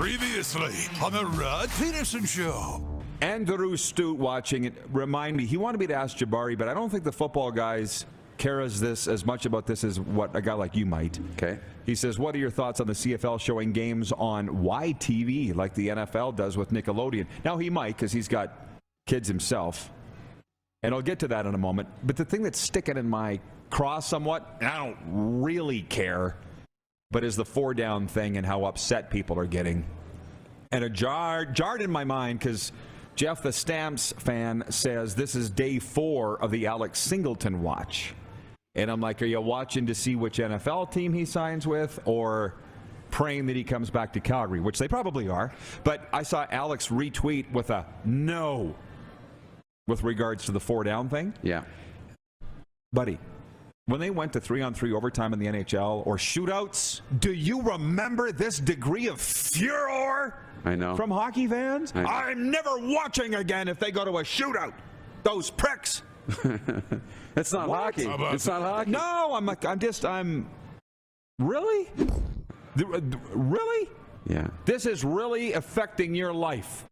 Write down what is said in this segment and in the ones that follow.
Previously on the Rod Pedersen Show. Andrew Stute watching it remind me, he wanted me to ask Jabari, but I don't think the football guys care as much about this as what a guy like you might. Okay. He says, what are your thoughts on the CFL showing games on YTV like the NFL does with Nickelodeon? Now, he might because he's got kids himself, and I'll get to that in a moment. But the thing that's sticking in my craw somewhat, and I don't really care, but is the 4-down thing and how upset people are getting. And it jarred in my mind because Jeff, the Stamps fan, says this is day 4 of the Alex Singleton watch. And I'm like, are you watching to see which NFL team he signs with or praying that he comes back to Calgary, which they probably are. But I saw Alex retweet with a no with regards to the 4-down thing. Yeah. Buddy, when they went to 3-on-3 overtime in the NHL or shootouts, do you remember this degree of furor? I know. From hockey fans? I'm never watching again if they go to a shootout. Those pricks. It's not hockey. It's not hockey. No, I'm really? Really? Yeah. This is really affecting your life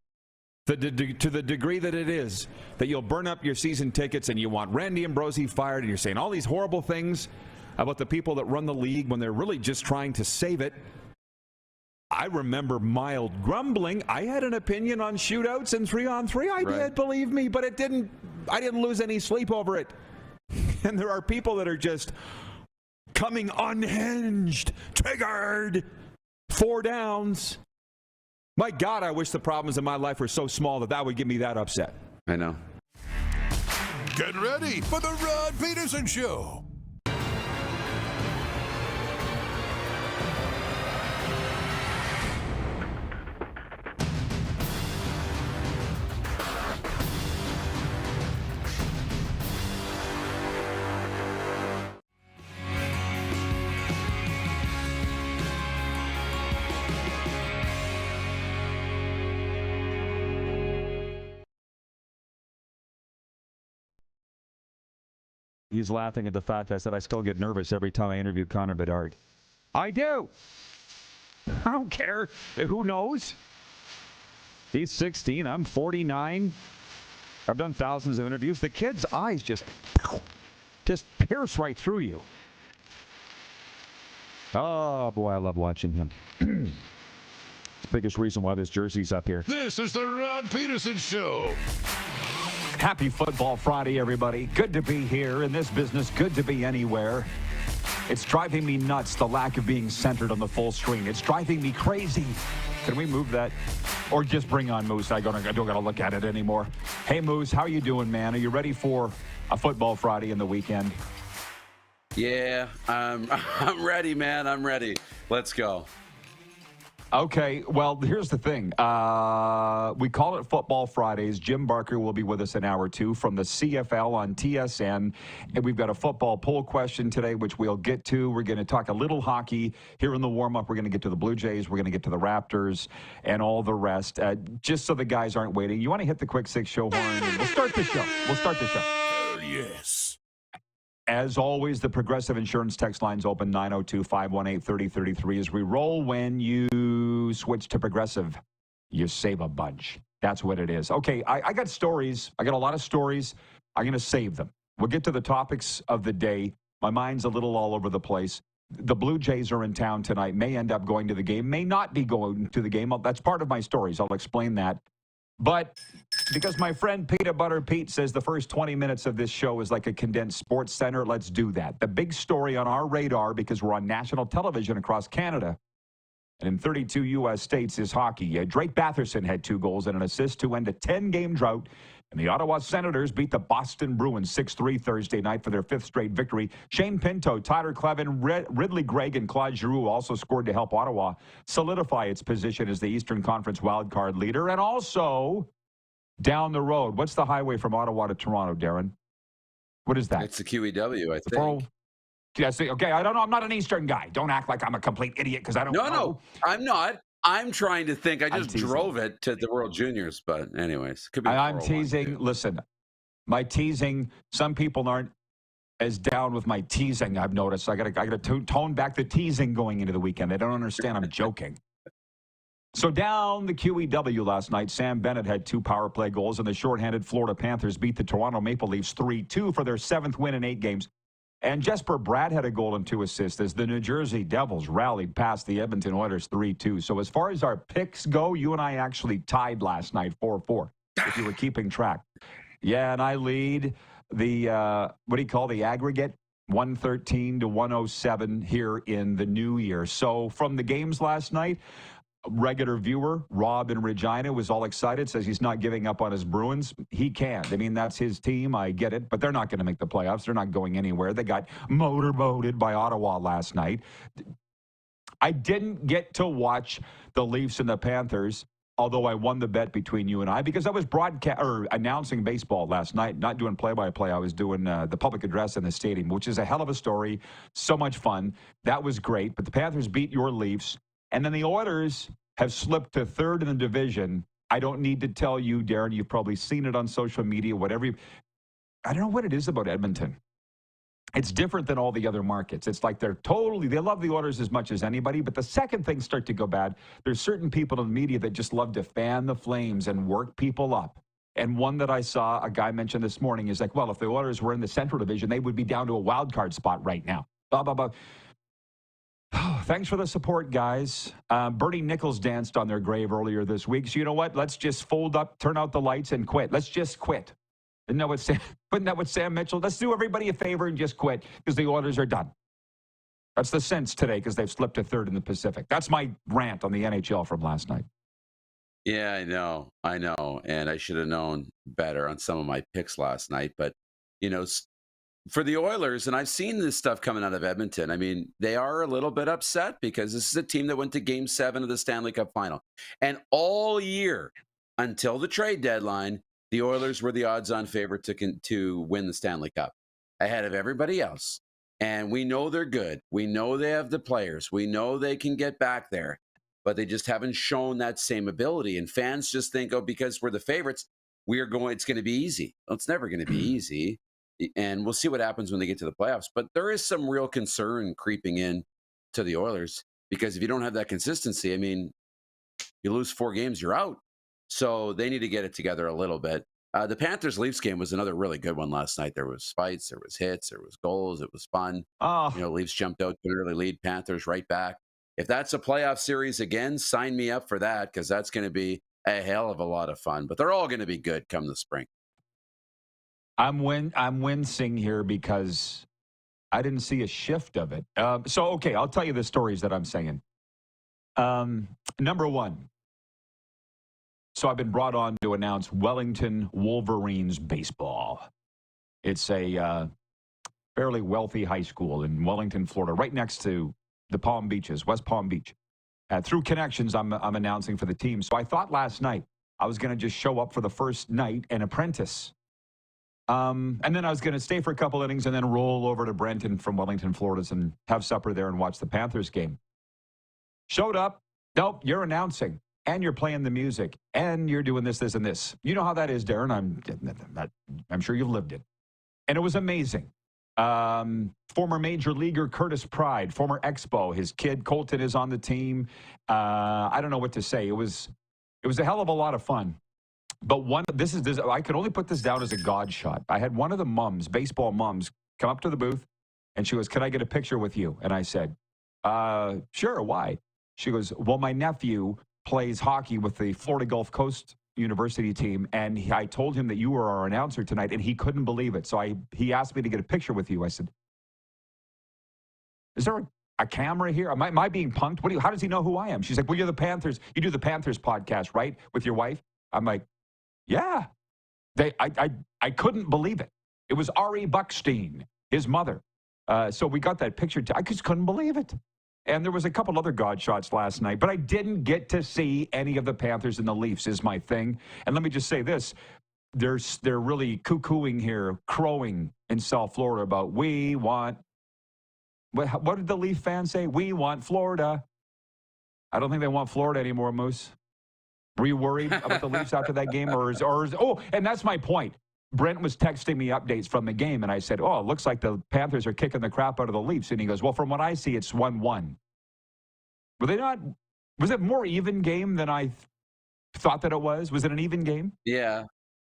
to the degree that it is, that you'll burn up your season tickets and you want Randy Ambrosie fired and you're saying all these horrible things about the people that run the league when they're really just trying to save it. I remember mild grumbling. I had an opinion on shootouts and 3-on-3. I did, believe me, but I didn't lose any sleep over it. And there are people that are just coming unhinged, triggered, 4 downs. My God, I wish the problems in my life were so small that would get me that upset. I know. Get ready for the Rod Pedersen Show. He's laughing at the fact I said I still get nervous every time I interview Connor Bedard. I do. I don't care. Who knows? He's 16. I'm 49. I've done thousands of interviews. The kid's eyes just pierce right through you. Oh, boy, I love watching him. It's the biggest reason why this jersey's up here. This is the Rod Pedersen Show. Happy Football Friday, everybody. Good to be here in this business. Good to be anywhere. It's driving me nuts, the lack of being centered on the full screen. It's driving me crazy. Can we move that? Or just bring on Moose. I don't got to look at it anymore. Hey, Moose, how you doing, man? Are you ready for a Football Friday in the weekend? Yeah, I'm ready, man. I'm ready. Let's go. Okay, well, here's the thing. We call it Football Fridays. Jim Barker will be with us in hour 2 from the CFL on TSN. And we've got a football poll question today, which we'll get to. We're going to talk a little hockey here in the warm-up. We're going to get to the Blue Jays. We're going to get to the Raptors and all the rest. Just so the guys aren't waiting, you want to hit the quick 6 show horn? And we'll start the show. Hell yes. As always, the Progressive Insurance text line's open, 902-518-3033. As we roll, when you switch to Progressive, you save a bunch. That's what it is. Okay, I got stories. I got a lot of stories. I'm going to save them. We'll get to the topics of the day. My mind's a little all over the place. The Blue Jays are in town tonight, may end up going to the game, may not be going to the game. That's part of my stories. I'll explain that. But because my friend Peanut Butter Pete says the first 20 minutes of this show is like a condensed sports center, let's do that. The big story on our radar, because we're on national television across Canada and in 32 U.S. states, is hockey. Drake Batherson had 2 goals and an assist to end a 10-game drought. And the Ottawa Senators beat the Boston Bruins 6-3 Thursday night for their 5th straight victory. Shane Pinto, Tyler Clevin, Ridley Gregg, and Claude Giroux also scored to help Ottawa solidify its position as the Eastern Conference wildcard leader. And also, down the road, what's the highway from Ottawa to Toronto, Darren? What is that? It's the QEW, I think. Yes, okay, I don't know. I'm not an Eastern guy. Don't act like I'm a complete idiot because I don't know. No, I'm not. I'm trying to think. I just drove it to the World Juniors, but anyways. Could be I'm teasing. Listen, my teasing, some people aren't as down with my teasing, I've noticed. I got to tone back the teasing going into the weekend. They don't understand I'm joking. So down the QEW last night, Sam Bennett had 2 power play goals, and the shorthanded Florida Panthers beat the Toronto Maple Leafs 3-2 for their 7th win in 8 games. And Jesper Bratt had a goal and 2 assists as the New Jersey Devils rallied past the Edmonton Oilers 3-2. So as far as our picks go, you and I actually tied last night 4-4, if you were keeping track. Yeah, and I lead the, the aggregate? 113 to 107 here in the new year. So from the games last night, regular viewer Rob in Regina was all excited, says he's not giving up on his Bruins. He can't. I mean, that's his team. I get it, but they're not going to make the playoffs. They're not going anywhere. They got motorboated by Ottawa last night. I didn't get to watch the Leafs and the Panthers, although I won the bet between you and I, because I was announcing baseball last night, not doing play-by-play. I was doing the public address in the stadium, which is a hell of a story. So much fun. That was great. But the Panthers beat your Leafs. And then the Oilers have slipped to 3rd in the division. I don't need to tell you, Darren. You've probably seen it on social media, whatever. I don't know what it is about Edmonton. It's different than all the other markets. It's like they love the Oilers as much as anybody. But the second things start to go bad, there's certain people in the media that just love to fan the flames and work people up. And one that I saw, a guy mentioned this morning, is like, well, if the Oilers were in the Central Division, they would be down to a wild card spot right now. Blah, blah, blah. Thanks for the support, guys. Bernie Nichols danced on their grave earlier this week. So you know what? Let's just fold up, turn out the lights, and quit. Let's just quit. Isn't that what Sam Mitchell? Let's do everybody a favor and just quit because the Oilers are done. That's the sense today because they've slipped to 3rd in the Pacific. That's my rant on the NHL from last night. Yeah, I know. And I should have known better on some of my picks last night. But, for the Oilers, and I've seen this stuff coming out of Edmonton, I mean, they are a little bit upset because this is a team that went to Game 7 of the Stanley Cup Final. And all year, until the trade deadline, the Oilers were the odds-on favorite to win the Stanley Cup ahead of everybody else. And we know they're good. We know they have the players. We know they can get back there. But they just haven't shown that same ability. And fans just think, because we're the favorites, it's going to be easy. Well, it's never going to be easy. And we'll see what happens when they get to the playoffs. But there is some real concern creeping in to the Oilers because if you don't have that consistency, I mean, you lose 4 games, you're out. So they need to get it together a little bit. The Panthers-Leafs game was another really good one last night. There was fights, there was hits, there was goals. It was fun. Leafs jumped out to an early lead, Panthers right back. If that's a playoff series again, sign me up for that because that's going to be a hell of a lot of fun. But they're all going to be good come the spring. I'm wincing here because I didn't see a shift of it. I'll tell you the stories that I'm saying. Number one, so I've been brought on to announce Wellington Wolverines baseball. It's a fairly wealthy high school in Wellington, Florida, right next to the Palm Beaches, West Palm Beach. Through connections, I'm announcing for the team. So I thought last night I was going to just show up for the first night and apprentice. And then I was going to stay for a couple innings and then roll over to Brenton from Wellington, Florida, and have supper there and watch the Panthers game. Showed up. Nope, you're announcing. And you're playing the music. And you're doing this, and this. You know how that is, Darren. I'm sure you've lived it. And it was amazing. Former major leaguer Curtis Pride, former Expo. His kid, Colton, is on the team. I don't know what to say. It was a hell of a lot of fun. But I could only put this down as a God shot. I had one of the moms, baseball moms, come up to the booth, and she goes, "Can I get a picture with you?" And I said, "Sure, why?" She goes, "Well, my nephew plays hockey with the Florida Gulf Coast University team, and I told him that you were our announcer tonight, and he couldn't believe it. So he asked me to get a picture with you." I said, "Is there a camera here? Am I being punked? How does he know who I am?" She's like, "Well, you're the Panthers. You do the Panthers podcast, right, with your wife?" I'm like, "Yeah." I couldn't believe it. It was Ari Buckstein, his mother. So we got that picture. I just couldn't believe it. And there was a couple other God shots last night, but I didn't get to see any of the Panthers and the Leafs is my thing. And let me just say this. They're really cuckooing here, crowing in South Florida about we want. What did the Leaf fans say? We want Florida. I don't think they want Florida anymore, Moose. Were you worried about the Leafs after that game? And that's my point. Brent was texting me updates from the game, and I said, "Oh, it looks like the Panthers are kicking the crap out of the Leafs." And he goes, "Well, from what I see, it's 1-1. Were they not Was it more even game than I thought that it was? Was it an even game? Yeah.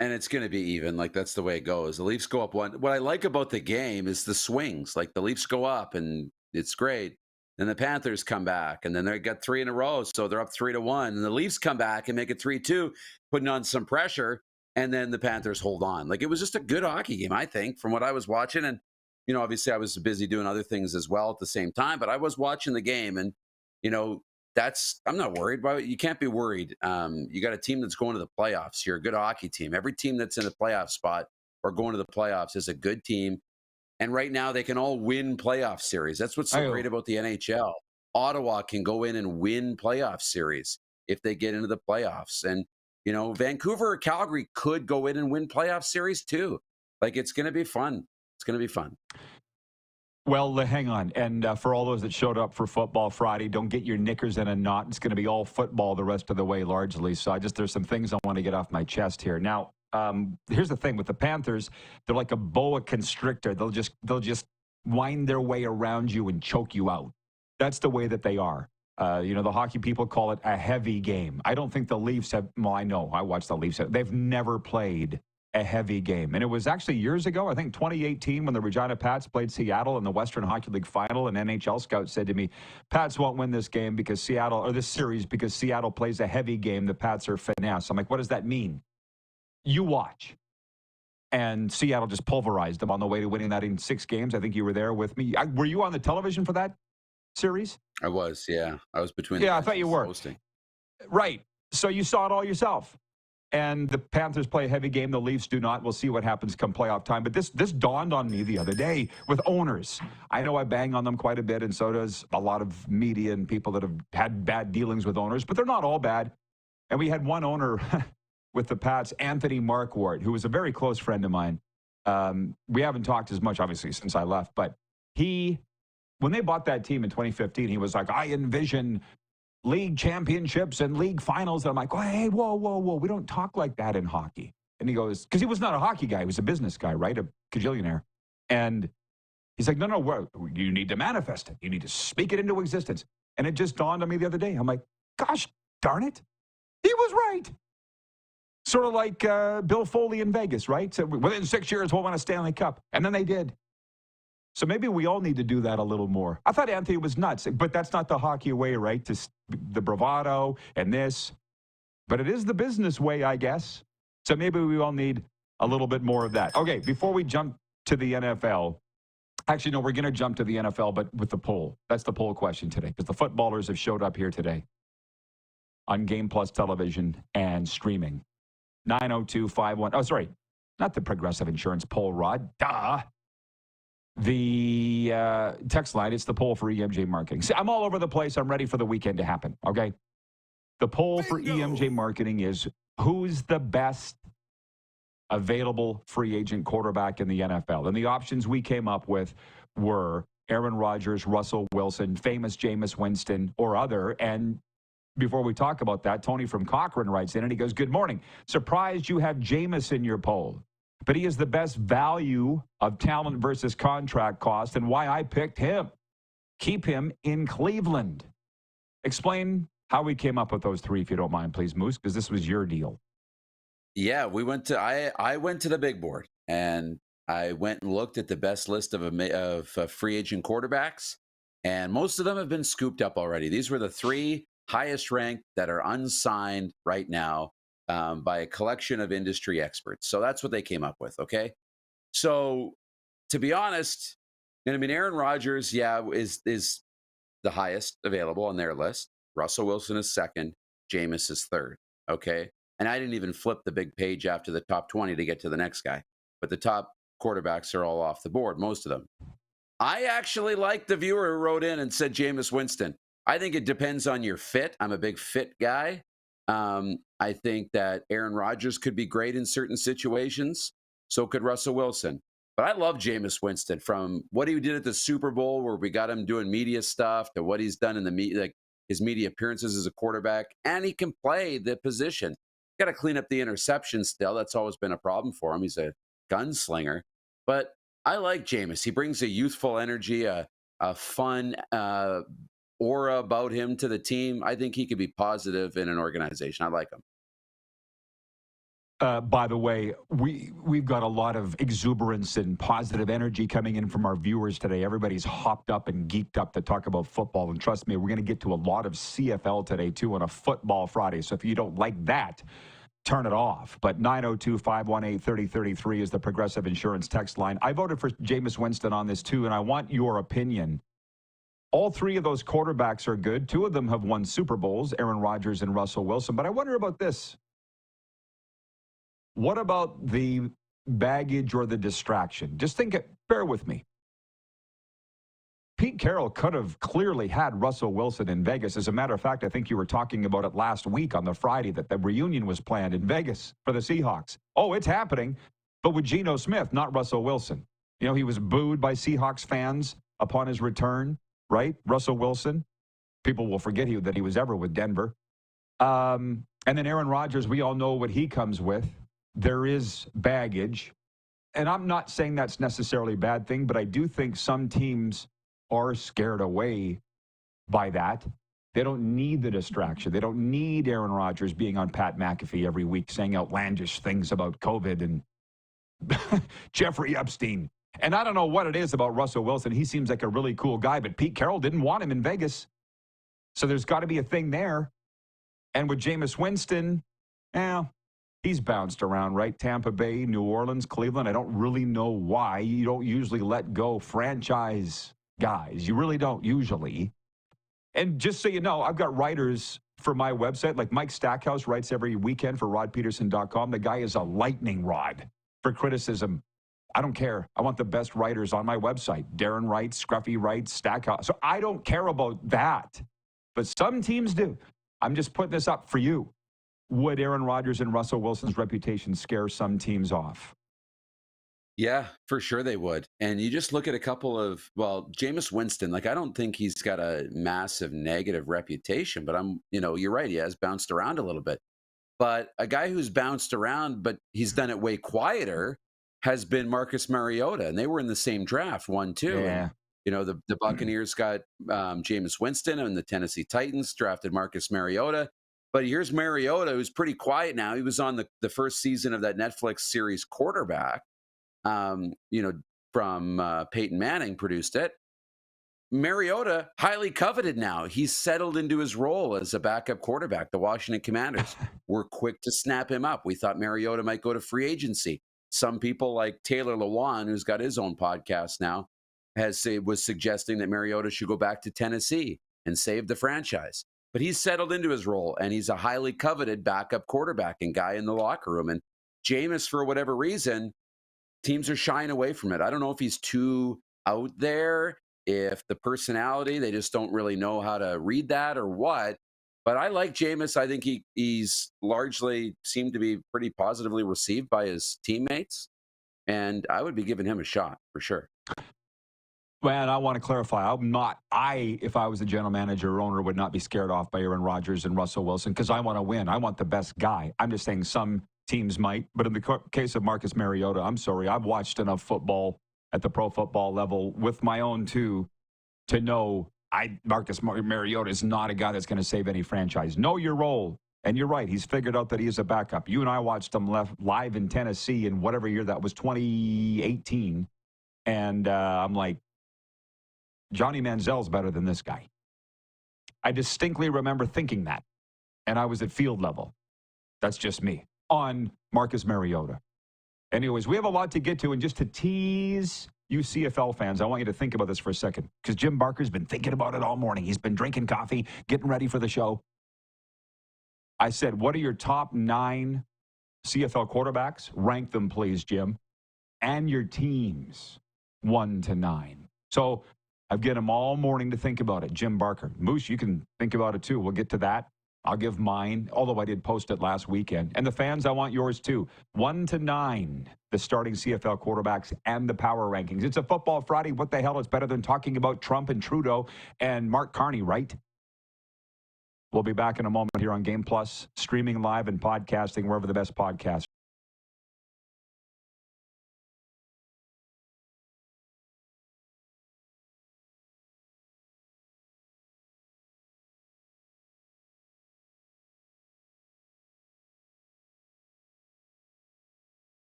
And it's going to be even. Like, that's the way it goes. The Leafs go up one. What I like about the game is the swings. Like, the Leafs go up, and it's great. Then the Panthers come back, and then they got 3 in a row, so they're up 3-1. And the Leafs come back and make it 3-2, putting on some pressure, and then the Panthers hold on. Like, it was just a good hockey game, I think, from what I was watching. And, obviously I was busy doing other things as well at the same time, but I was watching the game, and, I'm not worried about it. You can't be worried. You got a team that's going to the playoffs. You're a good hockey team. Every team that's in a playoff spot or going to the playoffs is a good team. And right now they can all win playoff series. That's what's so great about the NHL. Ottawa can go in and win playoff series if they get into the playoffs. And, Vancouver or Calgary could go in and win playoff series too. Like, it's going to be fun. It's going to be fun. Well, hang on. And for all those that showed up for football Friday, don't get your knickers in a knot. It's going to be all football the rest of the way, largely. So there's some things I want to get off my chest here. Now, here's the thing with the Panthers. They're like a boa constrictor. They'll just wind their way around you and choke you out. That's the way that they are. The hockey people call it a heavy game. I don't think the Leafs have, well, I know, I watched the Leafs. They've never played a heavy game. And it was actually years ago, I think 2018, when the Regina Pats played Seattle in the Western Hockey League final, and NHL scouts said to me, Pats won't win this game because this series because Seattle plays a heavy game. The Pats are finesse. I'm like, what does that mean? You watch. And Seattle just pulverized them on the way to winning that in 6 games. I think you were there with me. Were you on the television for that series? I was, yeah. I was between. Yeah, I thought you were. Hosting. Right. So you saw it all yourself. And the Panthers play a heavy game. The Leafs do not. We'll see what happens come playoff time. But this dawned on me the other day with owners. I know I bang on them quite a bit, and so does a lot of media and people that have had bad dealings with owners. But they're not all bad. And we had one owner with the Pats, Anthony Markwart, who was a very close friend of mine. We haven't talked as much, obviously, since I left. But when they bought that team in 2015, he was like, I envision league championships and league finals. And I'm like, oh, hey, whoa. We don't talk like that in hockey. And he goes, because he was not a hockey guy. He was a business guy, right? A cajillionaire. And he's like, no, you need to manifest it. You need to speak it into existence. And it just dawned on me the other day. I'm like, gosh, darn it. He was right. Sort of like Bill Foley in Vegas, right? So within 6 years, we'll win a Stanley Cup. And then they did. So maybe we all need to do that a little more. I thought Anthony was nuts, but that's not the hockey way, right? The bravado and this. But it is the business way, I guess. So maybe we all need a little bit more of that. Okay, before we jump to the NFL, actually, no, we're going to jump to the NFL, but with the poll. That's the poll question today, because the footballers have showed up here today on Game Plus television and streaming. 90251. Oh, sorry, not the Progressive Insurance poll, Rod. Duh. The text line, it's the poll for EMJ Marketing. See, I'm all over the place. I'm ready for the weekend to happen, okay? The poll for EMJ Marketing is, who's the best available free agent quarterback in the NFL? And the options we came up with were Aaron Rodgers, Russell Wilson, famous Jameis Winston, or other. And before we talk about that, Tony from Cochrane writes in, and he goes, good morning. Surprised you have Jameis in your poll. But he is the best value of talent versus contract cost, and why I picked him. Keep him in Cleveland. Explain how we came up with those 3, if you don't mind, please, Moose, because this was your deal. Yeah, I went to the big board, and I went and looked at the best list of free agent quarterbacks, and most of them have been scooped up already. These were the 3 highest ranked that are unsigned right now. By a collection of industry experts. So that's what they came up with, okay? So to be honest, Aaron Rodgers, is the highest available on their list. Russell Wilson is second. Jameis is third, okay? And I didn't even flip the big page after the top 20 to get to the next guy. But the top quarterbacks are all off the board, most of them. I actually like the viewer who wrote in and said Jameis Winston. I think it depends on your fit. I'm a big fit guy. I think that Aaron Rodgers could be great in certain situations. So could Russell Wilson. But I love Jameis Winston, from what he did at the Super Bowl, where we got him doing media stuff, to what he's done in the his media appearances as a quarterback, and he can play the position. Got to clean up the interception still. That's always been a problem for him. He's a gunslinger. But I like Jameis. He brings a youthful energy, a fun aura about him to the team. I think he could be positive in an organization. I like him. By the way, we've got a lot of exuberance and positive energy coming in from our viewers today. Everybody's hopped up and geeked up to talk about football. And trust me, we're going to get to a lot of CFL today, too, on a Football Friday. So if you don't like that, turn it off. But 902-518-3033 is the Progressive Insurance text line. I voted for Jameis Winston on this, too, and I want your opinion. All three of those quarterbacks are good. Two of them have won Super Bowls, Aaron Rodgers and Russell Wilson. But I wonder about this. What about the baggage or the distraction? Just think it, bear with me. Pete Carroll could have clearly had Russell Wilson in Vegas. As a matter of fact, I think you were talking about it last week on the Friday that the reunion was planned in Vegas for the Seahawks. Oh, it's happening, but with Geno Smith, not Russell Wilson. You know, he was booed by Seahawks fans upon his return, right? Russell Wilson. People will forget that he was ever with Denver. And then Aaron Rodgers, we all know what he comes with. There is baggage. And I'm not saying that's necessarily a bad thing, but I do think some teams are scared away by that. They don't need the distraction. They don't need Aaron Rodgers being on Pat McAfee every week saying outlandish things about COVID and Jeffrey Epstein. And I don't know what it is about Russell Wilson. He seems like a really cool guy, but Pete Carroll didn't want him in Vegas. So there's got to be a thing there. And with Jameis Winston, he's bounced around, right? Tampa Bay, New Orleans, Cleveland. I don't really know why. You don't usually let go franchise guys. You really don't usually. And just so you know, I've got writers for my website, like Mike Stackhouse writes every weekend for rodpeterson.com. The guy is a lightning rod for criticism. I don't care. I want the best writers on my website. Darren writes, Scruffy writes, Stackhouse. So I don't care about that. But some teams do. I'm just putting this up for you. Would Aaron Rodgers and Russell Wilson's reputation scare some teams off? Yeah, for sure they would. And you just look at a couple of, Jameis Winston, like I don't think he's got a massive negative reputation, but you're right, he has bounced around a little bit. But a guy who's bounced around, but he's done it way quieter, has been Marcus Mariota. And they were in the same draft, 1-2. Yeah. And, the Buccaneers got Jameis Winston, and the Tennessee Titans drafted Marcus Mariota. But here's Mariota, who's pretty quiet now. He was on the first season of that Netflix series Quarterback. From Peyton Manning produced it. Mariota, highly coveted now. He's settled into his role as a backup quarterback. The Washington Commanders were quick to snap him up. We thought Mariota might go to free agency. Some people like Taylor Lewan, who's got his own podcast now, was suggesting that Mariota should go back to Tennessee and save the franchise. But he's settled into his role, and he's a highly coveted backup quarterback and guy in the locker room. And Jameis, for whatever reason, teams are shying away from it. I don't know if he's too out there, if the personality, they just don't really know how to read that or what. But I like Jameis. I think he's largely seemed to be pretty positively received by his teammates. And I would be giving him a shot for sure. Well, I want to clarify. If I was a general manager or owner, would not be scared off by Aaron Rodgers and Russell Wilson because I want to win. I want the best guy. I'm just saying some teams might. But in the case of Marcus Mariota, I'm sorry. I've watched enough football at the pro football level with my own two to know Marcus Mariota is not a guy that's going to save any franchise. Know your role. And you're right. He's figured out that he is a backup. You and I watched him live in Tennessee in whatever year that was, 2018. And I'm like, Johnny Manziel's better than this guy. I distinctly remember thinking that. And I was at field level. That's just me. On Marcus Mariota. Anyways, we have a lot to get to. And just to tease you CFL fans, I want you to think about this for a second. Because Jim Barker's been thinking about it all morning. He's been drinking coffee, getting ready for the show. I said, what are your top 9 CFL quarterbacks? Rank them, please, Jim. And your teams, 1 to 9. So I've given him all morning to think about it. Jim Barker. Moose, you can think about it too. We'll get to that. I'll give mine, although I did post it last weekend. And the fans, I want yours too. 1 to 9, the starting CFL quarterbacks and the power rankings. It's a Football Friday. What the hell is better than talking about Trump and Trudeau and Mark Carney, right? We'll be back in a moment here on Game Plus, streaming live and podcasting wherever the best podcasts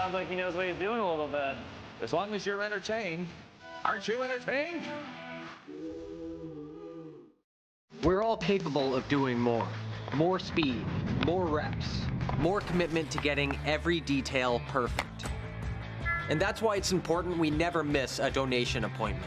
sounds like he knows what he's doing a little bit. As long as you're entertained. Aren't you entertained? We're all capable of doing more. More speed, more reps, more commitment to getting every detail perfect. And that's why it's important we never miss a donation appointment.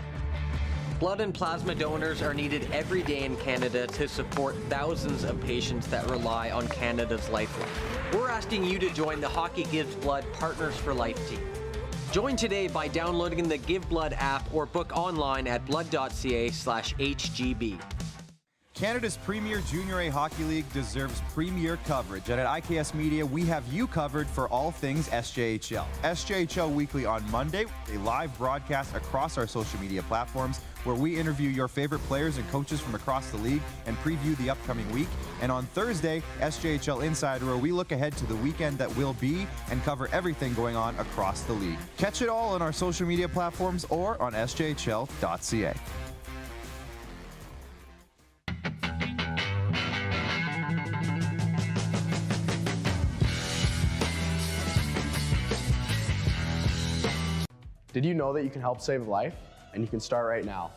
Blood and plasma donors are needed every day in Canada to support thousands of patients that rely on Canada's lifeline. We're asking you to join the Hockey Gives Blood Partners for Life team. Join today by downloading the Give Blood app or book online at blood.ca/HGB. Canada's premier Junior A Hockey League deserves premier coverage, and at IKS Media, we have you covered for all things SJHL. SJHL Weekly on Monday, a live broadcast across our social media platforms where we interview your favorite players and coaches from across the league and preview the upcoming week. And on Thursday, SJHL Insider, where we look ahead to the weekend that will be and cover everything going on across the league. Catch it all on our social media platforms or on sjhl.ca. Did you know that you can help save a life? And you can start right now.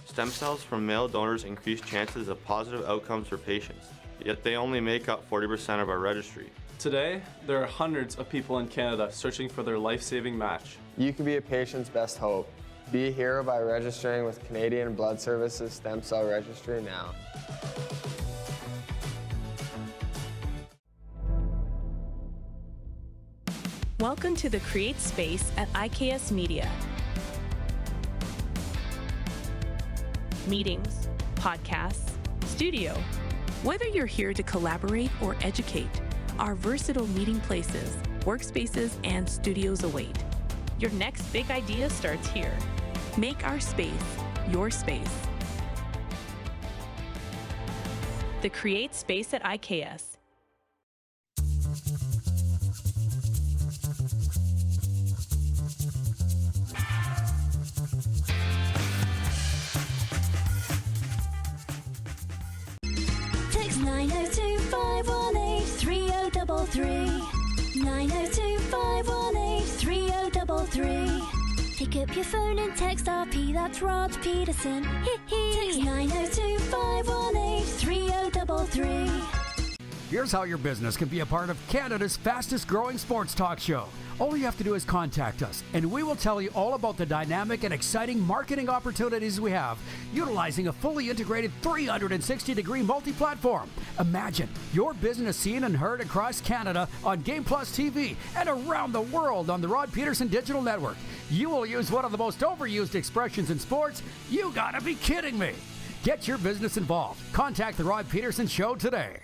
Stem cells from male donors increase chances of positive outcomes for patients, yet they only make up 40% of our registry. Today, there are hundreds of people in Canada searching for their life-saving match. You can be a patient's best hope. Be a hero by registering with Canadian Blood Services Stem Cell Registry now. Welcome to the Create Space at IKS Media. Meetings, podcasts, studio. Whether you're here to collaborate or educate, our versatile meeting places, workspaces, and studios await. Your next big idea starts here. Make our space your space. The Create Space at IKS. Text 902-518-3033. 902-518-3033. Pick up your phone and text RP, that's Rod Pedersen. Text 902-518-3033. Here's how your business can be a part of Canada's fastest growing sports talk show. All you have to do is contact us, and we will tell you all about the dynamic and exciting marketing opportunities we have, utilizing a fully integrated 360-degree multi-platform. Imagine your business seen and heard across Canada on Game Plus TV and around the world on the Rod Pedersen Digital Network. You will use one of the most overused expressions in sports. You gotta be kidding me. Get your business involved. Contact the Rod Pedersen Show today.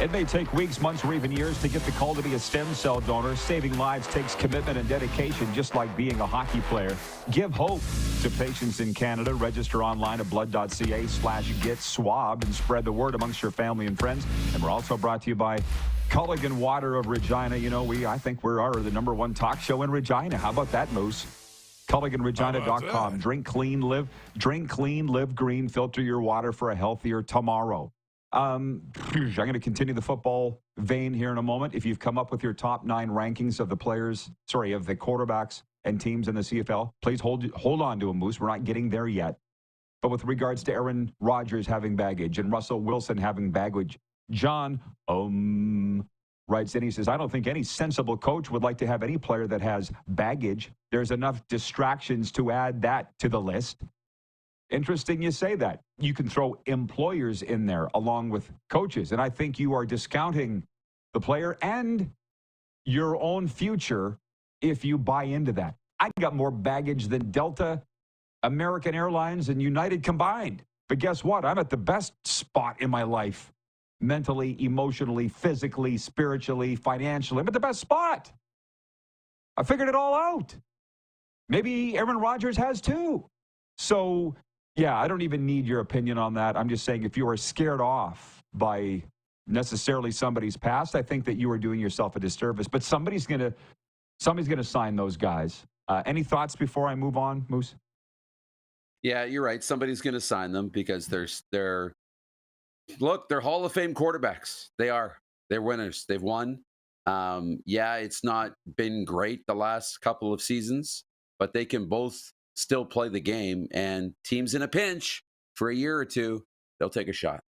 It may take weeks, months, or even years to get the call to be a stem cell donor. Saving lives takes commitment and dedication, just like being a hockey player. Give hope to patients in Canada. Register online at blood.ca/getswab and spread the word amongst your family and friends. And we're also brought to you by Culligan Water of Regina. You know, I think we are the #1 talk show in Regina. How about that, Moose? CulliganRegina.com. Drink clean, live green. Filter your water for a healthier tomorrow. I'm going to continue the football vein here in a moment. If you've come up with your top 9 rankings of the of the quarterbacks and teams in the CFL, please hold on to them, Moose. We're not getting there yet. But with regards to Aaron Rodgers having baggage and Russell Wilson having baggage, John writes in, he says, I don't think any sensible coach would like to have any player that has baggage. There's enough distractions to add that to the list. Interesting you say that. You can throw employers in there along with coaches. And I think you are discounting the player and your own future if you buy into that. I got more baggage than Delta, American Airlines, and United combined. But guess what? I'm at the best spot in my life. Mentally, emotionally, physically, spiritually, financially. I'm at the best spot. I figured it all out. Maybe Aaron Rodgers has too. So, yeah, I don't even need your opinion on that. I'm just saying if you are scared off by necessarily somebody's past, I think that you are doing yourself a disservice. But somebody's gonna sign those guys. Any thoughts before I move on, Moose? Yeah, you're right. Somebody's going to sign them because they're look, they're Hall of Fame quarterbacks. They are. They're winners. They've won. Yeah, it's not been great the last couple of seasons, but they can both still play the game. And teams in a pinch for a year or two, they'll take a shot.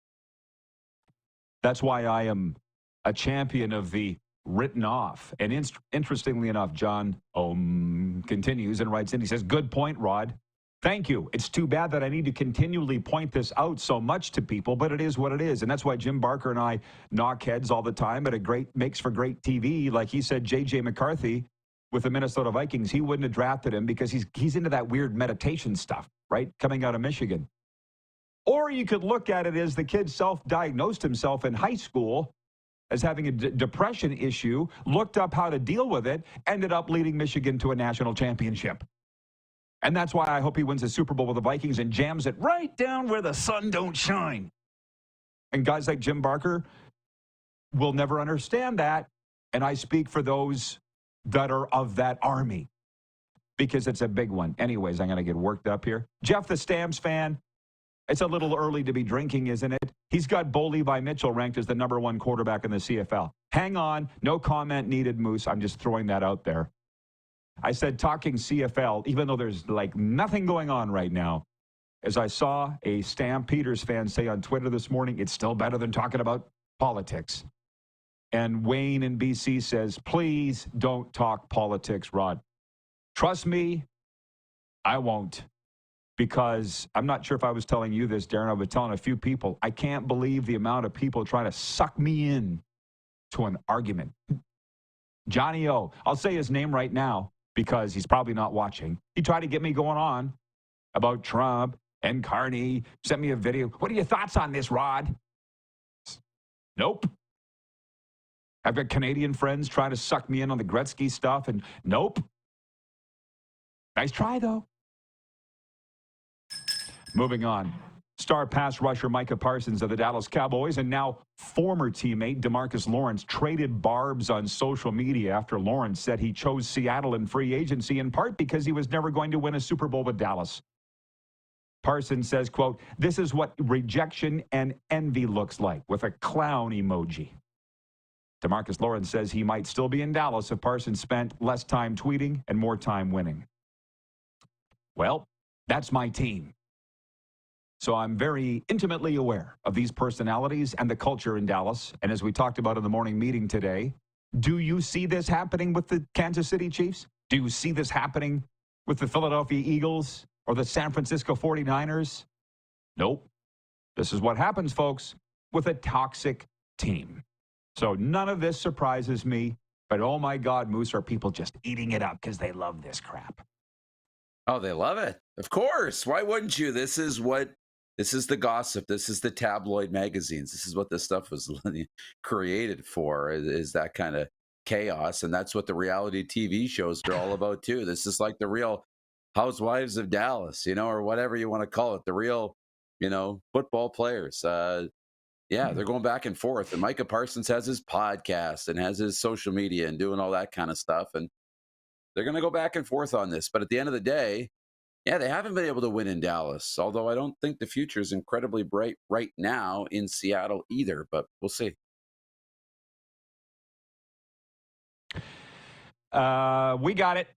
That's why I am a champion of the written off. And interestingly enough, John continues and writes in. He says, "Good point, Rod. Thank you. It's too bad that I need to continually point this out so much to people, but it is what it is." And that's why Jim Barker and I knock heads all the time. It makes for great TV. Like he said, J.J. McCarthy with the Minnesota Vikings, he wouldn't have drafted him because he's into that weird meditation stuff, right? Coming out of Michigan. Or you could look at it as the kid self-diagnosed himself in high school as having a depression issue, looked up how to deal with it, ended up leading Michigan to a national championship. And that's why I hope he wins a Super Bowl with the Vikings and jams it right down where the sun don't shine. And guys like Jim Barker will never understand that. And I speak for those that are of that army because it's a big one. Anyways, I'm going to get worked up here. Jeff, the Stamps fan, it's a little early to be drinking, isn't it? He's got Bo Levi Mitchell ranked as the #1 quarterback in the CFL. Hang on. No comment needed, Moose. I'm just throwing that out there. I said talking CFL, even though there's like nothing going on right now. As I saw a Stampeders fan say on Twitter this morning, it's still better than talking about politics. And Wayne in BC says, please don't talk politics, Rod. Trust me, I won't. Because I'm not sure if I was telling you this, Darren. I was telling a few people. I can't believe the amount of people trying to suck me in to an argument. Johnny O, I'll say his name right now because he's probably not watching. He tried to get me going on about Trump and Carney. Sent me a video. What are your thoughts on this, Rod? Nope. I've got Canadian friends trying to suck me in on the Gretzky stuff, and nope. Nice try, though. Moving on. Star pass rusher Micah Parsons of the Dallas Cowboys and now former teammate DeMarcus Lawrence traded barbs on social media after Lawrence said he chose Seattle in free agency in part because he was never going to win a Super Bowl with Dallas. Parsons says, quote, "This is what rejection and envy looks like," with a clown emoji. DeMarcus Lawrence says he might still be in Dallas if Parsons spent less time tweeting and more time winning. Well, that's my team. So I'm very intimately aware of these personalities and the culture in Dallas. And as we talked about in the morning meeting today, do you see this happening with the Kansas City Chiefs? Do you see this happening with the Philadelphia Eagles or the San Francisco 49ers? Nope. This is what happens, folks, with a toxic team. So none of this surprises me. But oh my God, Moose, are people just eating it up because they love this crap? Oh, they love it. Of course. Why wouldn't you? This is the gossip. This is the tabloid magazines. This is what this stuff was created for, is that kind of chaos. And that's what the reality TV shows are all about, too. This is like the real Housewives of Dallas, or whatever you want to call it. The real, football players. Yeah, they're going back and forth. And Micah Parsons has his podcast and has his social media and doing all that kind of stuff. And they're going to go back and forth on this. But at the end of the day, yeah, they haven't been able to win in Dallas, although I don't think the future is incredibly bright right now in Seattle either, but we'll see. We got it.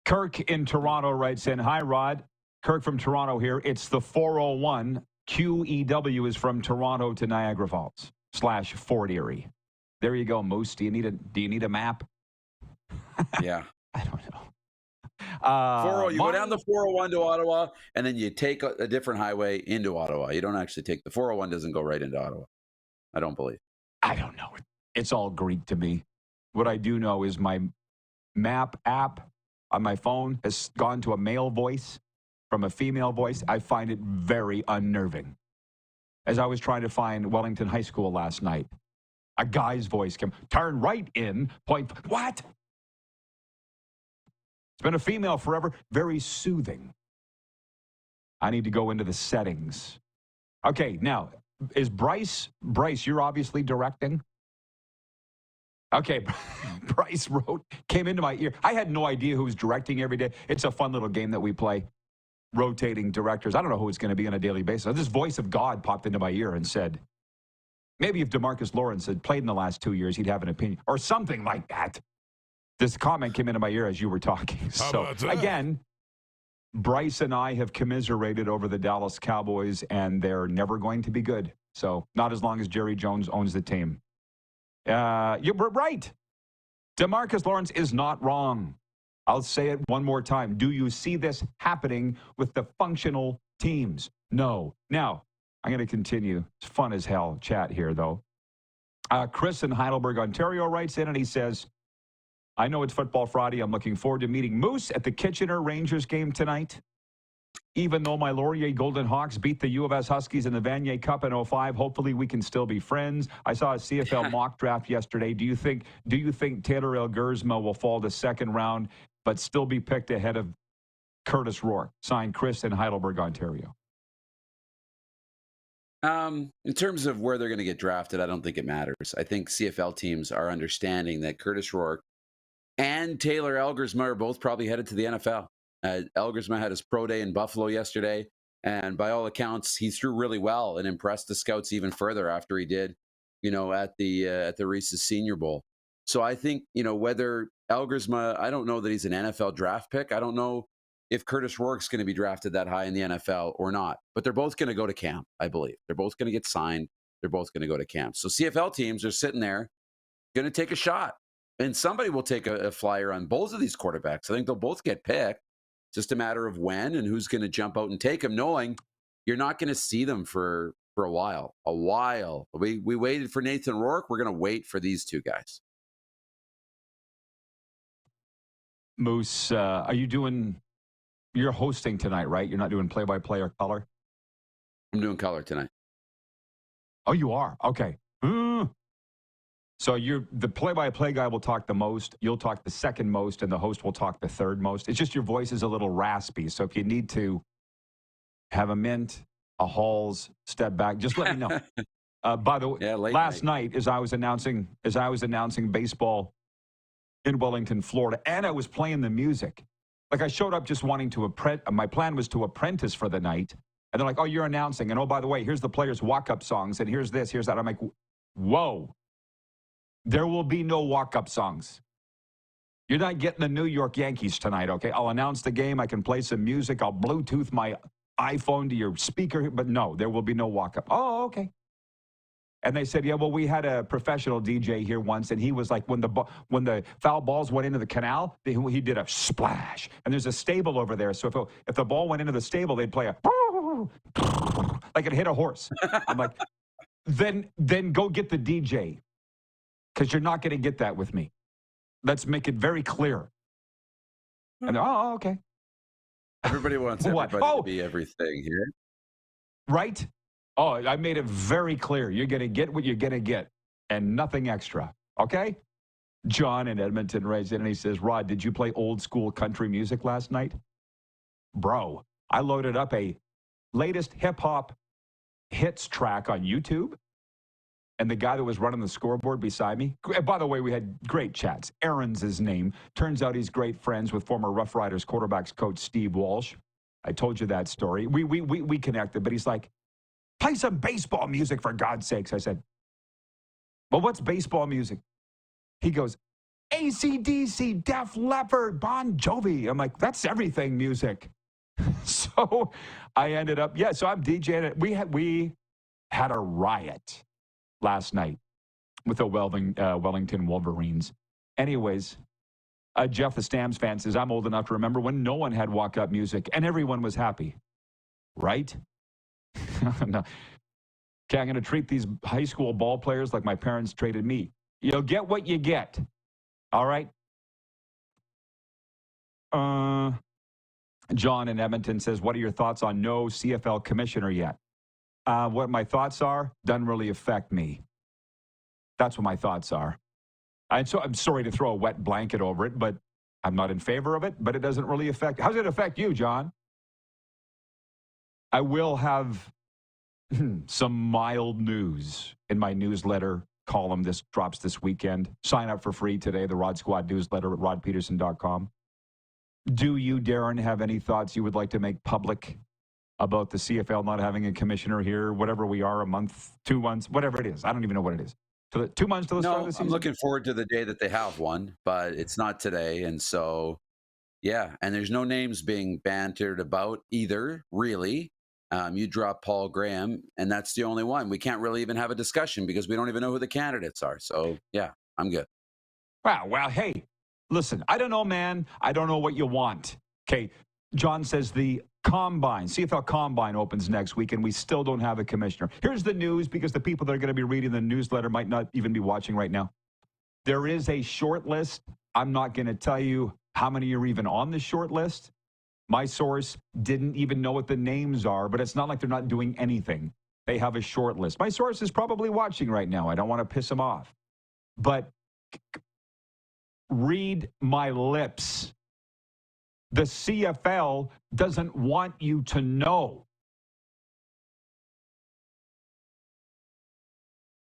Kirk in Toronto writes in, "Hi, Rod. Kirk from Toronto here. It's the 401. QEW is from Toronto to Niagara Falls / Fort Erie. There you go, Moose. Do you need a map?" Yeah. I don't know. You go down the 401 to Ottawa, and then you take a different highway into Ottawa. You don't actually take the 401 doesn't go right into Ottawa. I don't believe. I don't know. It's all Greek to me. What I do know is my map app on my phone has gone to a male voice from a female voice. I find it very unnerving. As I was trying to find Wellington High School last night, a guy's voice came, "Turn right in, point." What? It's been a female forever. Very soothing. I need to go into the settings. Okay, now, is Bryce, you're obviously directing? Okay, Bryce came into my ear. I had no idea who was directing every day. It's a fun little game that we play, rotating directors. I don't know who it's going to be on a daily basis. This voice of God popped into my ear and said, Maybe if DeMarcus Lawrence had played in the last 2 years, he'd have an opinion or something like that. This comment came into my ear as you were talking. So, again, Bryce and I have commiserated over the Dallas Cowboys, and they're never going to be good. So, not as long as Jerry Jones owns the team. You're right. DeMarcus Lawrence is not wrong. I'll say it one more time. Do you see this happening with the functional teams? No. Now, I'm going to continue. It's fun as hell chat here, though. Chris in Heidelberg, Ontario writes in, and he says, I know it's Football Friday. I'm looking forward to meeting Moose at the Kitchener Rangers game tonight. Even though my Laurier Golden Hawks beat the U of S Huskies in the Vanier Cup in 05, hopefully we can still be friends. I saw a CFL mock draft yesterday. Do you think Taylor Elgersma will fall to second round but still be picked ahead of Curtis Rourke? Signed, Chris in Heidelberg, Ontario. In terms of where they're going to get drafted, I don't think it matters. I think CFL teams are understanding that Curtis Rourke and Taylor Elgersma are both probably headed to the NFL. Elgersma had his pro day in Buffalo yesterday, and by all accounts, he threw really well and impressed the scouts even further after he did, at the Reese's Senior Bowl. So I think, whether Elgersma, I don't know that he's an NFL draft pick. I don't know if Curtis Rourke's going to be drafted that high in the NFL or not, but they're both going to go to camp, I believe. They're both going to get signed. They're both going to go to camp. So CFL teams are sitting there going to take a shot, and somebody will take a flyer on both of these quarterbacks. I think they'll both get picked. Just a matter of when and who's going to jump out and take them, knowing you're not going to see them for a while. We waited for Nathan Rourke. We're going to wait for these two guys. Moose, you're hosting tonight, right? You're not doing play-by-play or color? I'm doing color tonight. Oh, you are? Okay. So the play-by-play guy will talk the most, you'll talk the second most, and the host will talk the third most. It's just your voice is a little raspy, so if you need to have a mint, a Halls, step back, just let me know. By the way, last night as I was announcing baseball in Wellington, Florida, and I was playing the music. Like I showed up just wanting to my plan was to apprentice for the night, and they're like, "Oh, you're announcing, and oh, by the way, here's the players' walk-up songs, and here's this, here's that." I'm like, "Whoa." There will be no walk-up songs. You're not getting the New York Yankees tonight, okay? I'll announce the game. I can play some music. I'll Bluetooth my iPhone to your speaker. But no, there will be no walk-up. Oh, okay. And they said, yeah, well, we had a professional DJ here once, and he was like, when the foul balls went into the canal, he did a splash. And there's a stable over there. So if the ball went into the stable, they'd play a like it hit a horse. I'm like, then go get the DJ. Because you're not going to get that with me. Let's make it very clear. And okay. Everybody wants everybody to be everything here. Right? Oh, I made it very clear. You're going to get what you're going to get and nothing extra. Okay? John in Edmonton writes in and he says, Rod, did you play old school country music last night? Bro, I loaded up a latest hip-hop hits track on YouTube. And the guy that was running the scoreboard beside me, by the way, we had great chats. Aaron's his name. Turns out he's great friends with former Rough Riders quarterbacks coach Steve Walsh. I told you that story. We connected, but he's like, play some baseball music for God's sakes. I said, well, what's baseball music? He goes, AC/DC, Def Leppard, Bon Jovi. I'm like, that's everything music. So I ended up, so I'm DJing it. We had a riot last night with the Wellington Wolverines. Anyways, Jeff, the Stamps fan, says, I'm old enough to remember when no one had walk-up music and everyone was happy. Right? No. Okay, I'm going to treat these high school ball players like my parents treated me. You'll get what you get. All right? John in Edmonton says, what are your thoughts on no CFL commissioner yet? What my thoughts are doesn't really affect me. That's what my thoughts are. I'm sorry to throw a wet blanket over it, but I'm not in favor of it, but it doesn't really affect. How does it affect you, John? I will have some mild news in my newsletter column. This drops this weekend. Sign up for free today, the Rod Squad newsletter at rodpeterson.com. Do you, Darren, have any thoughts you would like to make public about the CFL not having a commissioner here, whatever we are, a month, 2 months, whatever it is. I don't even know what it is. 2 months to the start of the season? I'm looking forward to the day that they have one, but it's not today. And so, yeah, and there's no names being bantered about either, really. You drop Paul Graham, and that's the only one. We can't really even have a discussion because we don't even know who the candidates are. So, yeah, I'm good. Wow. Well, hey, listen, I don't know, man. I don't know what you want. Okay, John says the Combine, CFL Combine opens next week, and we still don't have a commissioner. Here's the news, because the people that are going to be reading the newsletter might not even be watching right now. There is a short list. I'm not going to tell you how many are even on the short list. My source didn't even know what the names are, but it's not like they're not doing anything. They have a short list. My source is probably watching right now. I don't want to piss him off. But read my lips. The CFL doesn't want you to know.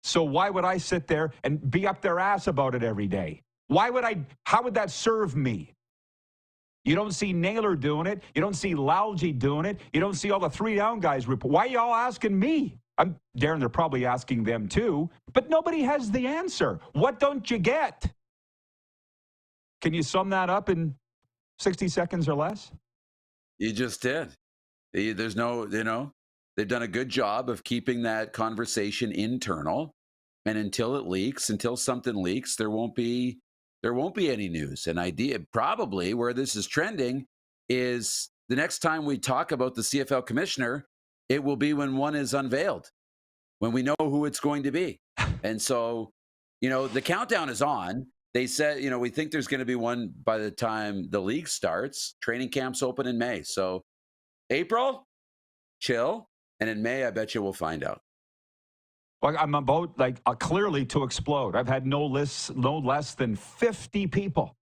So why would I sit there and be up their ass about it every day? How would that serve me? You don't see Naylor doing it. You don't see Lalji doing it. You don't see all the 3 down guys report. Why are y'all asking me? Darren, they're probably asking them too, but nobody has the answer. What don't you get? Can you sum that up in 60 seconds or less? You just did. There's no, they've done a good job of keeping that conversation internal. And until it leaks, until something leaks, there won't be any news. An idea, probably where this is trending, is the next time we talk about the CFL commissioner, it will be when one is unveiled, when we know who it's going to be. And so, the countdown is on. They said, we think there's going to be one by the time the league starts. Training camps open in May. So April, chill. And in May, I bet you we'll find out. Well, I'm about clearly to explode. I've had no less than 50 people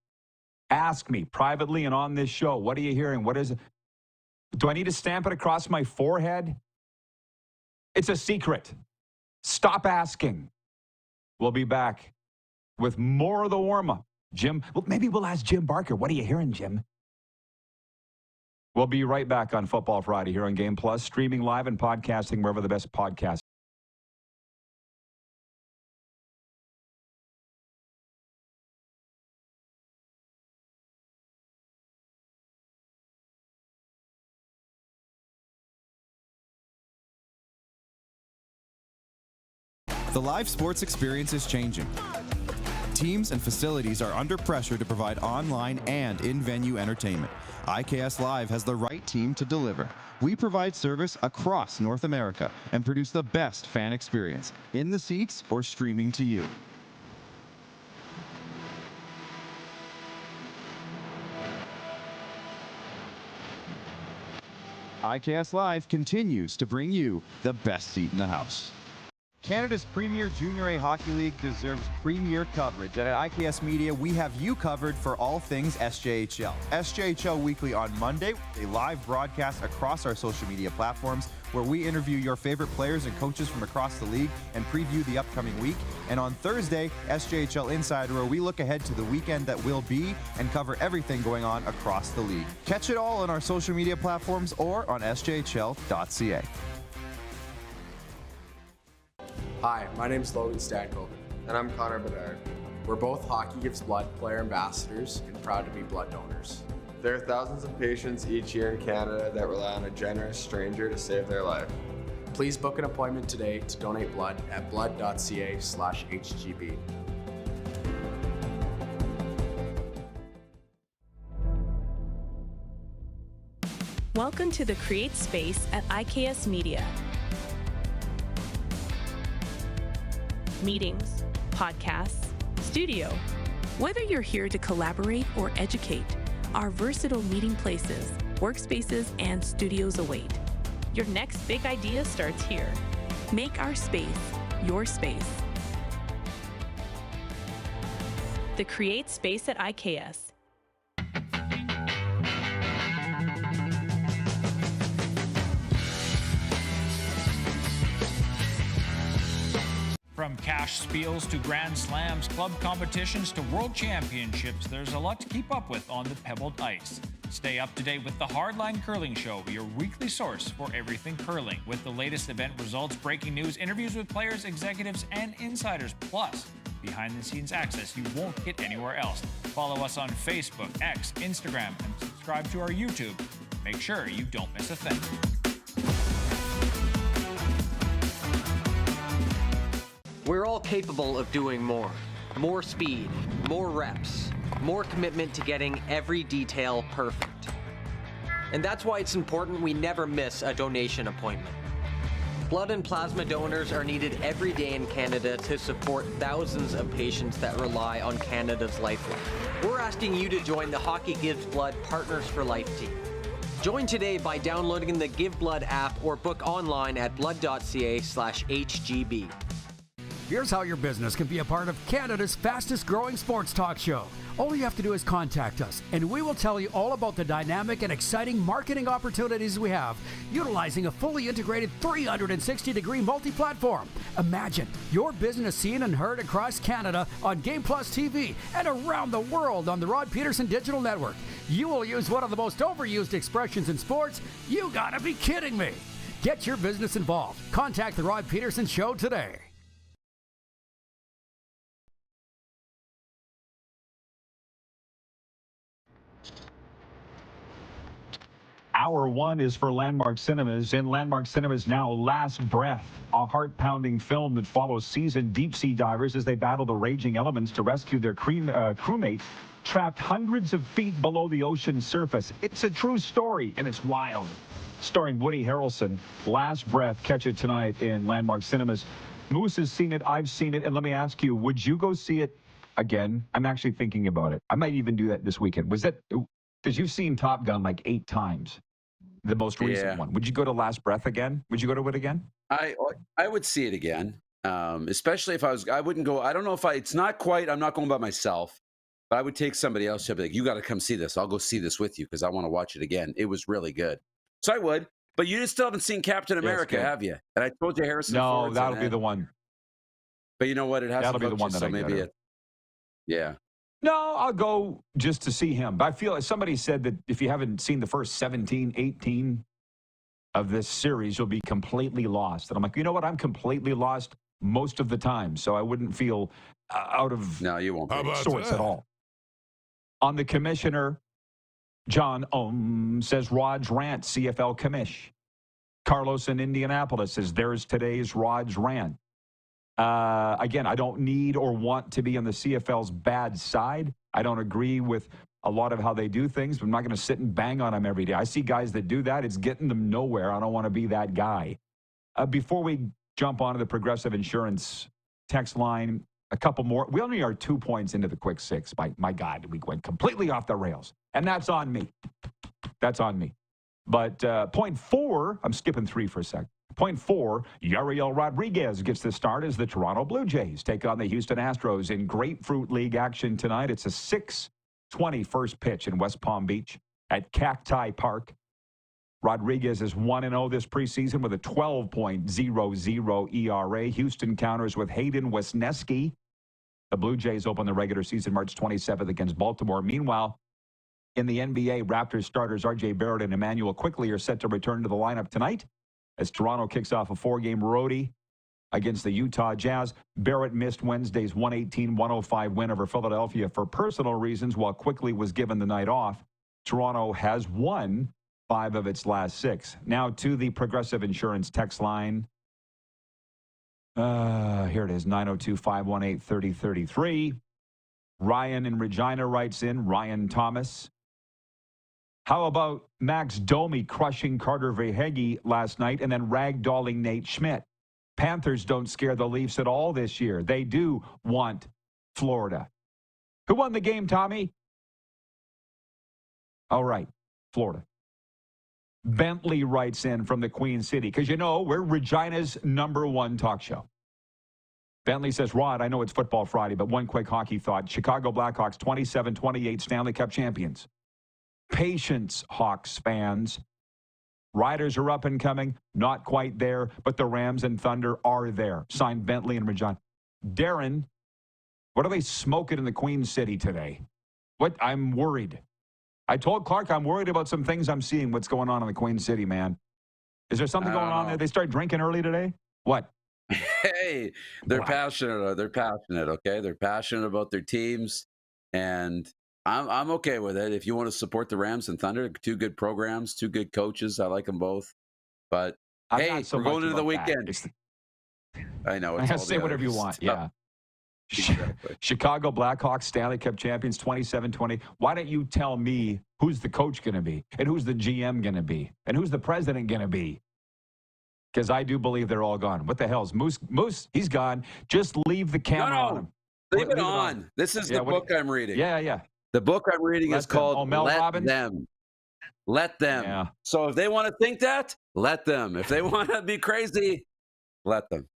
ask me privately and on this show, what are you hearing? What is it? Do I need to stamp it across my forehead? It's a secret. Stop asking. We'll be back with more of the warm-up. Jim, maybe we'll ask Jim Barker. What are you hearing, Jim? We'll be right back on Football Friday here on Game Plus, streaming live and podcasting wherever the best podcasts. The live sports experience is changing. Teams and facilities are under pressure to provide online and in-venue entertainment. IKS Live has the right team to deliver. We provide service across North America and produce the best fan experience, in the seats or streaming to you. IKS Live continues to bring you the best seat in the house. Canada's premier Junior A Hockey League deserves premier coverage, and at IKS Media, we have you covered for all things SJHL. SJHL Weekly on Monday, a live broadcast across our social media platforms where we interview your favorite players and coaches from across the league and preview the upcoming week. And on Thursday, SJHL Insider, where we look ahead to the weekend that will be and cover everything going on across the league. Catch it all on our social media platforms or on sjhl.ca. Hi, my name is Logan Stankoven. And I'm Connor Bedard. We're both Hockey Gives Blood player ambassadors and proud to be blood donors. There are thousands of patients each year in Canada that rely on a generous stranger to save their life. Please book an appointment today to donate blood at blood.ca/HGB. Welcome to the Create Space at IKS Media. Meetings, podcasts, studio. Whether you're here to collaborate or educate, our versatile meeting places, workspaces, and studios await. Your next big idea starts here. Make our space your space. The Create Space at IKS. From cash spiels to Grand Slams, club competitions to world championships, there's a lot to keep up with on the pebbled ice. Stay up to date with the Hardline Curling Show, your weekly source for everything curling, with the latest event results, breaking news, interviews with players, executives, and insiders, plus behind-the-scenes access you won't get anywhere else. Follow us on Facebook, X, Instagram, and subscribe to our YouTube. Make sure you don't miss a thing. We're all capable of doing more. More speed, more reps, more commitment to getting every detail perfect. And that's why it's important we never miss a donation appointment. Blood and plasma donors are needed every day in Canada to support thousands of patients that rely on Canada's lifeline. We're asking you to join the Hockey Gives Blood Partners for Life team. Join today by downloading the Give Blood app or book online at blood.ca/HGB. Here's how your business can be a part of Canada's fastest growing sports talk show. All you have to do is contact us, and we will tell you all about the dynamic and exciting marketing opportunities we have, utilizing a fully integrated 360-degree multi-platform. Imagine your business seen and heard across Canada on Game Plus TV and around the world on the Rod Pedersen Digital Network. You will use one of the most overused expressions in sports. You gotta be kidding me. Get your business involved. Contact the Rod Pedersen Show today. Hour one is for Landmark Cinemas. In Landmark Cinemas now, Last Breath, a heart-pounding film that follows seasoned deep-sea divers as they battle the raging elements to rescue their crewmate trapped hundreds of feet below the ocean's surface. It's a true story, and it's wild. Starring Woody Harrelson, Last Breath. Catch it tonight in Landmark Cinemas. Moose has seen it, I've seen it, and let me ask you, would you go see it again? I'm actually thinking about it. I might even do that this weekend. Was that... Because you've seen Top Gun like 8 times, the most recent one. Would you go to Last Breath again? Would you go to it again? I would see it again, especially if I wouldn't go. I don't know if it's not quite. I'm not going by myself, but I would take somebody else to be like, you got to come see this. I'll go see this with you because I want to watch it again. It was really good. So I would. But you still haven't seen Captain America, have you? And I told you Harrison Ford's that'll be the one. But you know what? It has that'll to be the one that so I maybe get it. Yeah. No, I'll go just to see him. But I feel, somebody said that if you haven't seen the first 17, 18 of this series, you'll be completely lost. And I'm like, you know what? I'm completely lost most of the time. So I wouldn't feel out of sorts at all. On the commissioner, John says Rod's rant, CFL commish. Carlos in Indianapolis says there's today's Rod's rant. Again, I don't need or want to be on the CFL's bad side. I don't agree with a lot of how they do things, but I'm not going to sit and bang on them every day. I see guys that do that. It's getting them nowhere. I don't want to be that guy. Before we jump onto the Progressive Insurance text line, a couple more. We only are 2 points into the quick six. My God, we went completely off the rails. And that's on me. That's on me. But point 4, I'm skipping 3 for a sec. Point 4, Yariel Rodriguez gets the start as the Toronto Blue Jays take on the Houston Astros in Grapefruit League action tonight. It's a 6:20 first pitch in West Palm Beach at Cacti Park. Rodriguez is 1-0 this preseason with a 12.00 ERA. Houston counters with Hayden Wesneski. The Blue Jays open the regular season March 27th against Baltimore. Meanwhile, in the NBA, Raptors starters R.J. Barrett and Emmanuel Quickley are set to return to the lineup tonight as Toronto kicks off a 4-game roadie against the Utah Jazz. Barrett missed Wednesday's 118-105 win over Philadelphia for personal reasons, while Quickley was given the night off. Toronto has won 5 of its last 6. Now to the Progressive Insurance text line. Here it is, 902-518-3033. Ryan in Regina writes in, Ryan Thomas. How about Max Domi crushing Carter Verhaeghe last night and then ragdolling Nate Schmidt? Panthers don't scare the Leafs at all this year. They do want Florida. Who won the game, Tommy? All right, Florida. Bentley writes in from the Queen City, because you know we're Regina's #1 talk show. Bentley says, Rod, I know it's Football Friday, but one quick hockey thought. Chicago Blackhawks 27-28 Stanley Cup champions. Patience, Hawks fans. Riders are up and coming, not quite there, but the Rams and Thunder are there. Signed Bentley and Regina. Darren, what are they smoking in the Queen City today? What? I'm worried. I told Clark I'm worried about some things I'm seeing. What's going on in the Queen City, man? Is there something going on there? They started drinking early today? What? Hey, they're passionate. They're passionate. Okay, they're passionate about their teams, and I'm okay with it. If you want to support the Rams and Thunder, two good programs, two good coaches. I like them both. But I'm hey, not so we're going much into the about that. weekend. I know. It's all Say the whatever you other want. stuff. Yeah. Exactly. Chicago Blackhawks Stanley Cup champions 27-20. Why don't you tell me who's the coach going to be and who's the GM going to be and who's the president going to be? Because I do believe they're all gone. What the hell's Moose? Moose, he's gone. Just leave the camera on him. Leave it on. This is the book I'm reading. Yeah. The book I'm reading is called Mel Let Robbins? Them. Let them. Yeah. So if they want to think that, let them. If they want to be crazy, let them.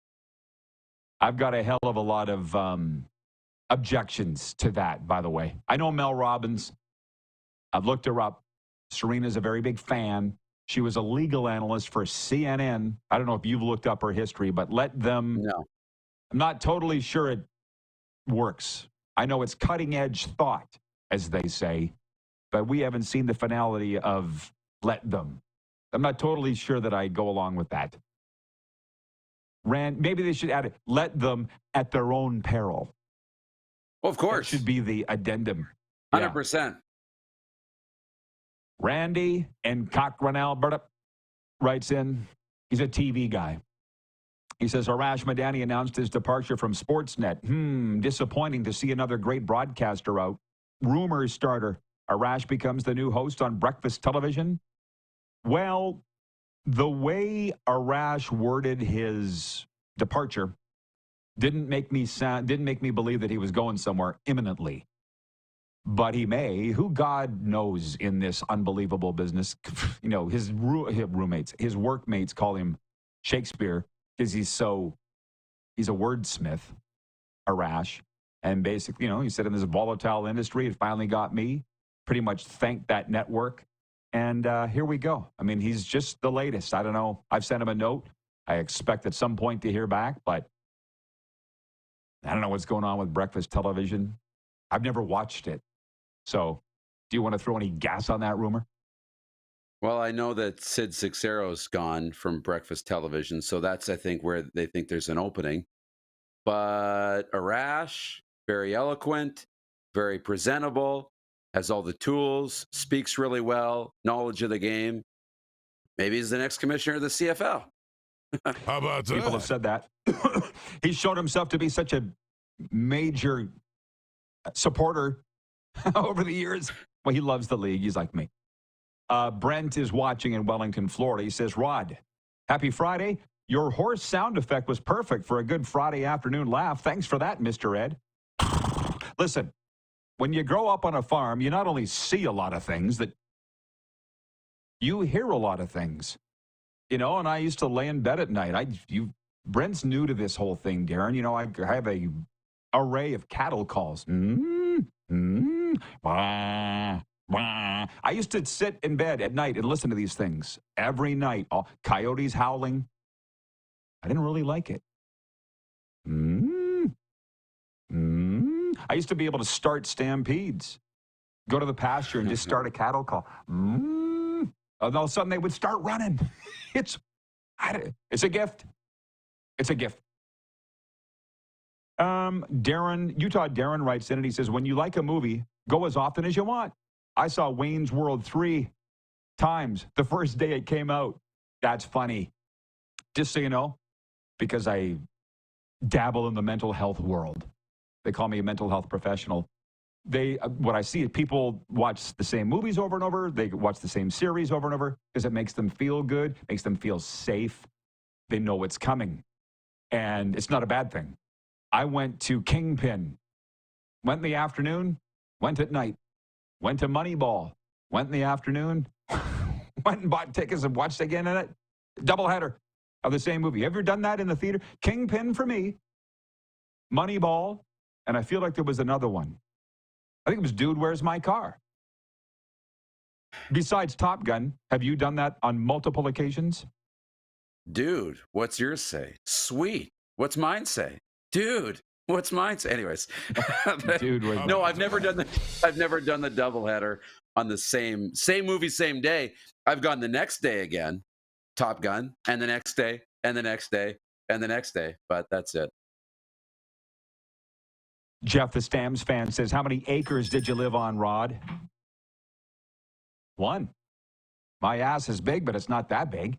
I've got a hell of a lot of objections to that, by the way. I know Mel Robbins. I've looked her up. Serena's a very big fan. She was a legal analyst for CNN. I don't know if you've looked up her history, but let them. No. I'm not totally sure it works. I know it's cutting edge thought, as they say, but we haven't seen the finality of let them. I'm not totally sure that I go along with that. Maybe they should add it. Let them at their own peril. Well, of course. That should be the addendum. 100%. Randy in Cochrane, Alberta, writes in. He's a TV guy. He says, Arash Madani announced his departure from Sportsnet. Disappointing to see another great broadcaster out. Rumor starter. Arash becomes the new host on breakfast television. Well, the way Arash worded his departure didn't make me believe that he was going somewhere imminently. But he may. Who God knows in this unbelievable business. You know, his roommates, his workmates call him Shakespeare because he's a wordsmith, Arash. And basically, he said in this volatile industry, it finally got me. Pretty much thanked that network. And here we go. I mean, he's just the latest. I don't know. I've sent him a note. I expect at some point to hear back, but I don't know what's going on with breakfast television. I've never watched it. So do you want to throw any gas on that rumor? Well, I know that Sid Seixeiro's gone from breakfast television, so that's, I think, where they think there's an opening. But Arash, very eloquent, very presentable, has all the tools, speaks really well, knowledge of the game. Maybe he's the next commissioner of the CFL. How about that? People have said that. He's shown himself to be such a major supporter over the years. Well, he loves the league. He's like me. Brent is watching in Wellington, Florida. He says, Rod, happy Friday. Your horse sound effect was perfect for a good Friday afternoon laugh. Thanks for that, Mr. Ed. Listen, when you grow up on a farm, you not only see a lot of things, that you hear a lot of things. And I used to lay in bed at night. Brent's new to this whole thing, Darren. I have a array of cattle calls. I used to sit in bed at night and listen to these things every night. Coyotes howling. I didn't really like it. I used to be able to start stampedes. Go to the pasture and just start a cattle call. And all of a sudden they would start running. It's a gift. It's a gift. Utah Darren writes in and he says, when you like a movie, go as often as you want. I saw Wayne's World 3 times the first day it came out. That's funny. Just so you know, because I dabble in the mental health world. They call me a mental health professional. What I see is people watch the same movies over and over. They watch the same series over and over because it makes them feel good, makes them feel safe. They know what's coming. And it's not a bad thing. I went to Kingpin. Went in the afternoon, went at night. Went to Moneyball, went in the afternoon, went and bought tickets and watched again in it. Doubleheader of the same movie. Ever done that in the theater? Kingpin for me, Moneyball, and I feel like there was another one. I think it was Dude, Where's My Car? Besides Top Gun, have you done that on multiple occasions? Dude, what's yours say? Sweet. What's mine say? Dude. What's mine? Anyways, Dude, no, I've never done the doubleheader. on the same movie, same day. I've gone the next day again, Top Gun, and the next day, and the next day, and the next day. But that's it. Jeff, the Stamps fan, says, how many acres did you live on, Rod? 1. My ass is big, but it's not that big.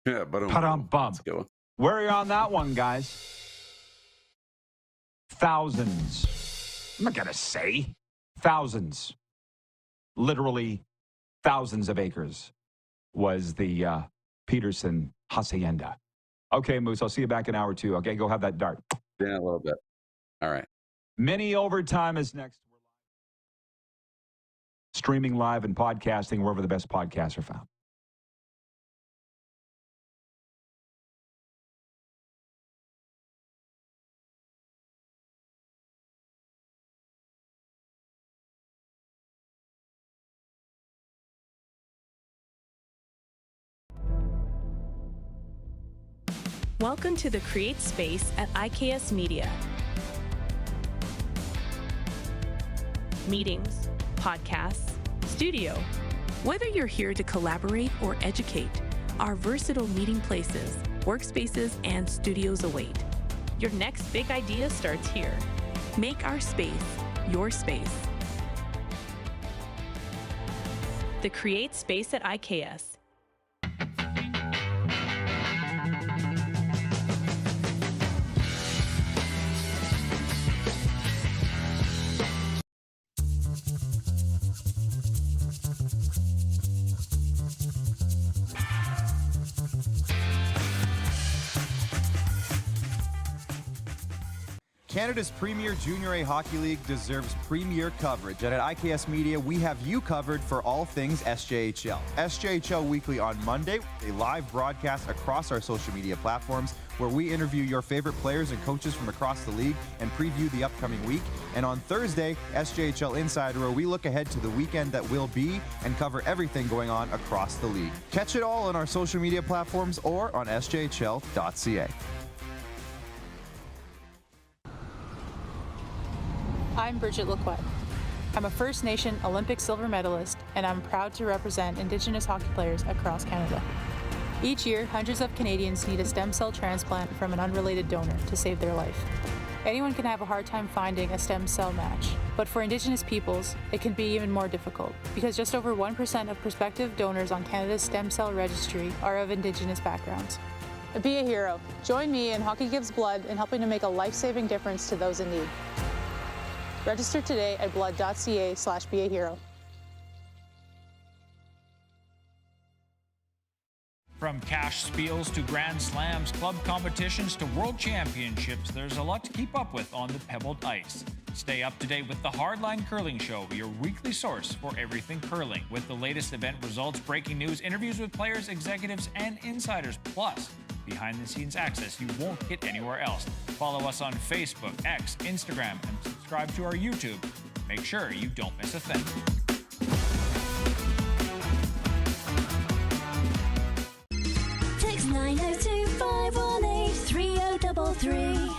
Yeah, but Bum. Where are you on that one, guys? Thousands. I'm not going to say. Thousands. Literally thousands of acres was the Pedersen hacienda. Okay, Moose, I'll see you back in hour 2. Okay, go have that dart. Yeah, a little bit. All right. Mini overtime is next. Streaming live and podcasting wherever the best podcasts are found. Welcome to the Create Space at IKS Media. Meetings, podcasts, studio. Whether you're here to collaborate or educate, our versatile meeting places, workspaces, and studios await. Your next big idea starts here. Make our space your space. The Create Space at IKS. Canada's premier Junior A Hockey League deserves premier coverage, and at IKS Media, we have you covered for all things SJHL. SJHL Weekly on Monday, a live broadcast across our social media platforms where we interview your favorite players and coaches from across the league and preview the upcoming week. And on Thursday, SJHL Insider, where we look ahead to the weekend that will be and cover everything going on across the league. Catch it all on our social media platforms or on sjhl.ca. I'm Bridget Lacquette. I'm a First Nation Olympic silver medalist, and I'm proud to represent Indigenous hockey players across Canada. Each year, hundreds of Canadians need a stem cell transplant from an unrelated donor to save their life. Anyone can have a hard time finding a stem cell match, but for Indigenous peoples, it can be even more difficult because just over 1% of prospective donors on Canada's stem cell registry are of Indigenous backgrounds. Be a hero. Join me in Hockey Gives Blood in helping to make a life-saving difference to those in need. Register today at blood.ca/beahero. From cash spiels to grand slams, club competitions to world championships, there's a lot to keep up with on the pebbled ice. Stay up to date with the Hardline Curling Show, your weekly source for everything curling, with the latest event results, breaking news, interviews with players, executives, and insiders, plus behind-the-scenes access you won't get anywhere else. Follow us on Facebook, X, Instagram, and subscribe to our YouTube. Make sure you don't miss a thing. Text 902-518-3033.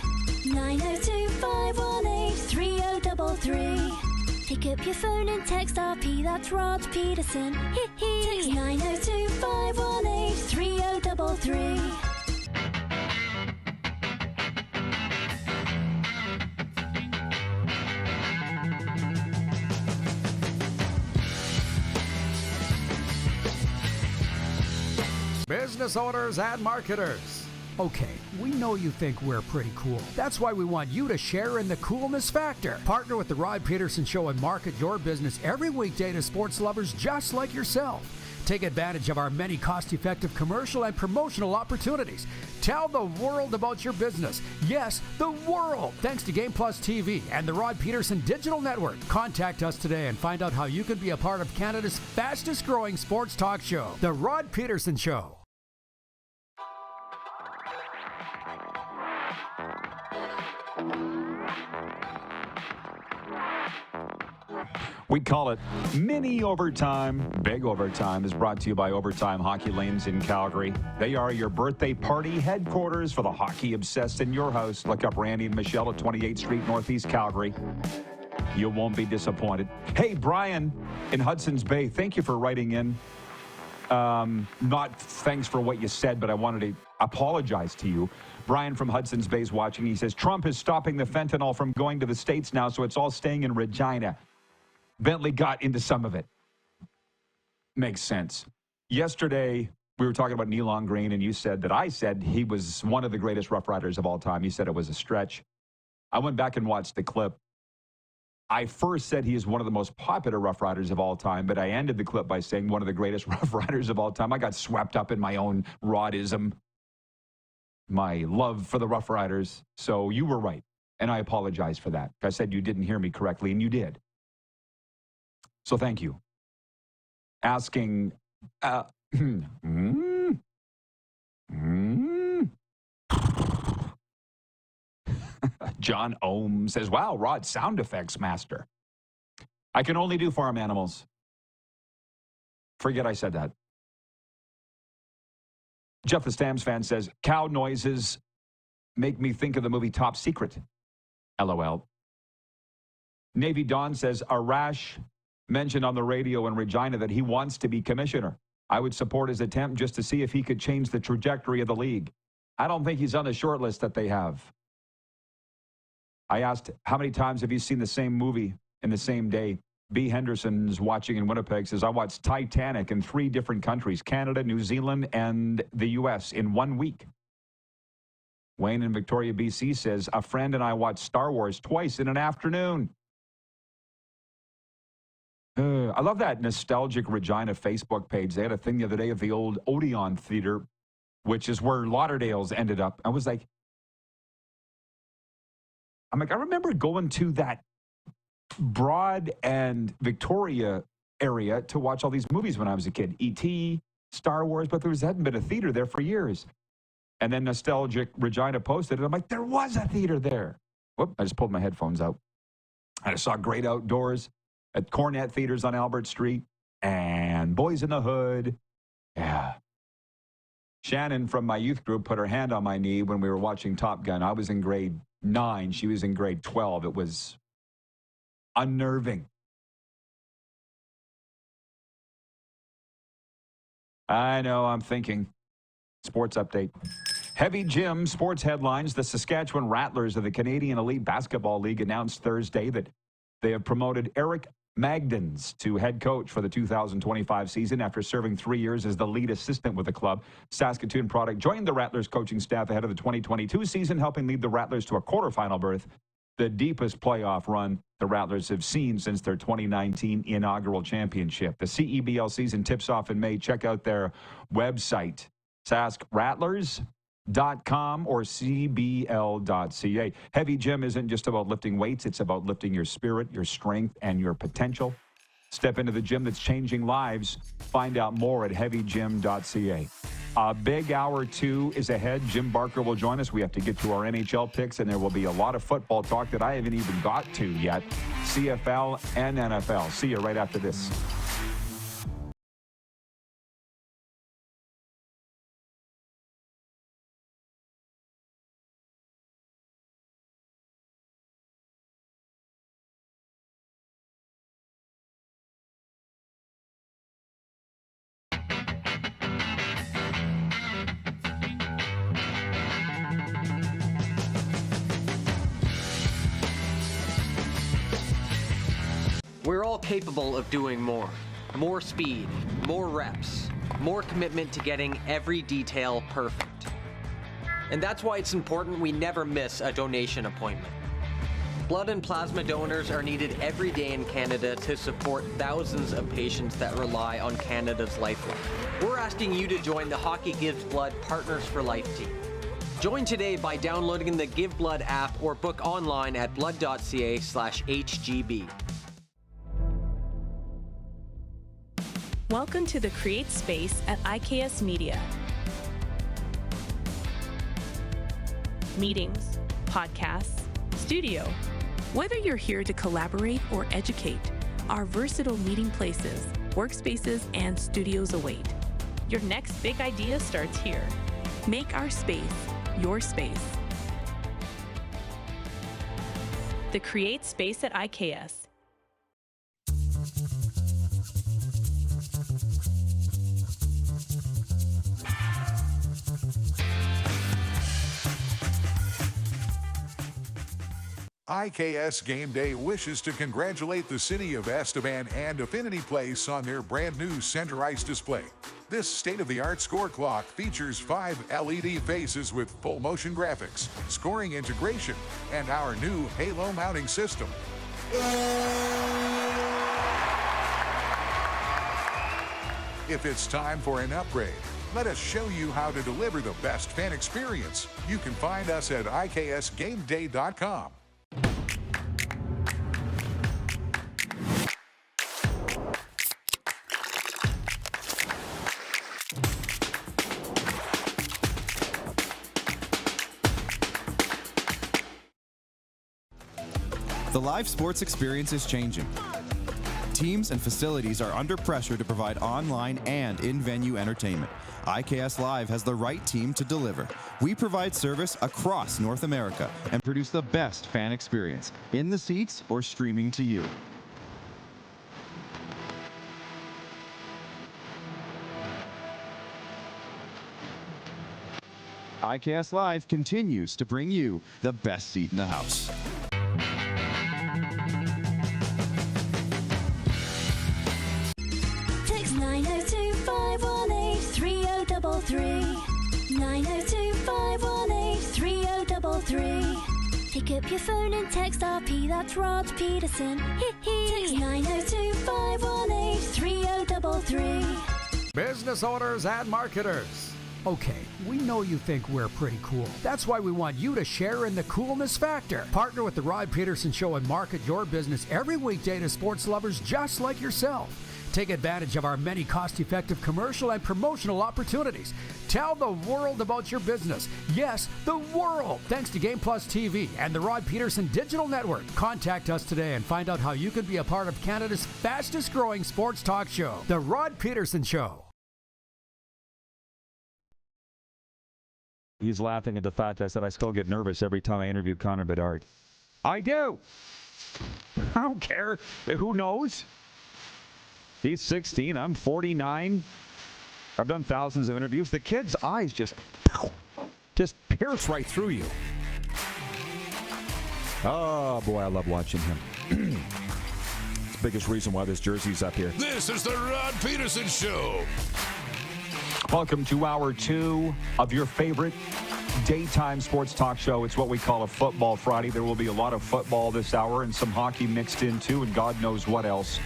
902-518-3033. Pick up your phone and text RP, that's Rod Pedersen. Text 902-518-3033. Business owners and marketers. Okay, we know you think we're pretty cool. That's why we want you to share in the coolness factor. Partner with the Rod Pedersen Show and market your business every weekday to sports lovers just like yourself. Take advantage of our many cost-effective commercial and promotional opportunities. Tell the world about your business. Yes, the world. Thanks to Game Plus TV and the Rod Pedersen Digital Network. Contact us today and find out how you can be a part of Canada's fastest-growing sports talk show, The Rod Pedersen Show. We call it mini overtime. Big overtime is brought to you by Overtime Hockey Lanes in Calgary. They are your birthday party headquarters for the hockey obsessed in your house. Look up Randy and Michelle at 28th Street, Northeast Calgary. You won't be disappointed. Hey, Brian in Hudson's Bay, thank you for writing in. Not thanks for what you said, but I wanted to apologize to you. Brian from Hudson's Bay is watching. He says, Trump is stopping the fentanyl from going to the States now, so it's all staying in Regina. Bentley got into some of it. Makes sense. Yesterday, we were talking about Neil Green, and you said that I said he was one of the greatest Rough Riders of all time. You said it was a stretch. I went back and watched the clip. I first said he is one of the most popular Rough Riders of all time, but I ended the clip by saying one of the greatest Rough Riders of all time. I got swept up in my own rodism, my love for the Rough Riders. So you were right, and I apologize for that. I said you didn't hear me correctly, and you did. So thank you. Asking, John Ohm says, wow, Rod, sound effects master. I can only do farm animals. Forget I said that. Jeff the Stamps fan says, cow noises make me think of the movie Top Secret. LOL. Navy Dawn says, Arash mentioned on the radio in Regina that he wants to be commissioner. I would support his attempt just to see if he could change the trajectory of the league. I don't think he's on the short list that they have. I asked, how many times have you seen the same movie in the same day? B. Henderson's watching in Winnipeg says, I watched Titanic in 3 different countries, Canada, New Zealand, and the U.S. in 1 week. Wayne in Victoria, BC says, a friend and I watched Star Wars twice in an afternoon. I love that nostalgic Regina Facebook page. They had a thing the other day of the old Odeon Theater, which is where Lauderdale's ended up. I was like, I remember going to that Broad and Victoria area to watch all these movies when I was a kid. E.T., Star Wars, but there hadn't been a theater there for years. And then Nostalgic Regina posted it. I'm like, there was a theater there. Whoop, I just pulled my headphones out. I saw Great Outdoors at Cornet Theaters on Albert Street and Boys in the Hood. Yeah. Shannon from my youth group put her hand on my knee when we were watching Top Gun. I was in grade 9. She was in grade 12. It was unnerving. I know, I'm thinking. Sports update. Heavy Gym sports headlines. The Saskatchewan Rattlers of the Canadian Elite Basketball League announced Thursday that they have promoted Eric Magdens to head coach for the 2025 season after serving 3 years as the lead assistant with the club. Saskatoon product joined the Rattlers coaching staff ahead of the 2022 season, helping lead the Rattlers to a quarterfinal berth, the deepest playoff run the Rattlers have seen since their 2019 inaugural championship. The CEBL season tips off in May. Check out their website, saskrattlers.com or cbl.ca. Heavy Gym isn't just about lifting weights. It's about lifting your spirit, your strength, and your potential. Step into the gym that's changing lives. Find out more at heavygym.ca. A big hour 2 is ahead. Jim Barker will join us. We have to get to our NHL picks, and there will be a lot of football talk that I haven't even got to yet. CFL and NFL. See you right after this. We're all capable of doing more. More speed, more reps, more commitment to getting every detail perfect. And that's why it's important we never miss a donation appointment. Blood and plasma donors are needed every day in Canada to support thousands of patients that rely on Canada's lifeline. We're asking you to join the Hockey Gives Blood Partners for Life team. Join today by downloading the Give Blood app or book online at blood.ca/HGB. Welcome to the Create Space at IKS Media. Meetings, podcasts, studio. Whether you're here to collaborate or educate, our versatile meeting places, workspaces, and studios await. Your next big idea starts here. Make our space your space. the Create Space at IKS. IKS Game Day wishes to congratulate the city of Esteban and Affinity Place on their brand new center ice display. This state-of-the-art score clock features 5 LED faces with full motion graphics, scoring integration, and our new Halo mounting system. If it's time for an upgrade, let us show you how to deliver the best fan experience. You can find us at iksgameday.com. The live sports experience is changing. Teams and facilities are under pressure to provide online and in-venue entertainment. IKS Live has the right team to deliver. We provide service across North America and produce the best fan experience, in the seats or streaming to you. IKS Live continues to bring you the best seat in the house. Text 902-518-3033. 902-518-3033. Pick up your phone and text RP, that's Rod Pedersen. Text 902-518-3033. Business owners and marketers. Okay, we know you think we're pretty cool. That's why we want you to share in the coolness factor. Partner with the Rod Pedersen Show and market your business every weekday to sports lovers just like yourself. Take advantage of our many cost-effective commercial and promotional opportunities. Tell the world about your business. Yes, the world. Thanks to Game Plus TV and the Rod Pedersen Digital Network. Contact us today and find out how you can be a part of Canada's fastest-growing sports talk show, The Rod Pedersen Show. He's laughing at the fact I said I still get nervous every time I interview Connor Bedard. I do. I don't care. Who knows? He's 16. I'm 49. I've done thousands of interviews. The kid's eyes just pierce right through you. Oh, boy, I love watching him. It's the biggest reason why this jersey's up here. This is the Rod Pedersen Show. Welcome to hour 2 of your favorite daytime sports talk show. It's what we call a Football Friday. There will be a lot of football this hour and some hockey mixed in too, and God knows what else.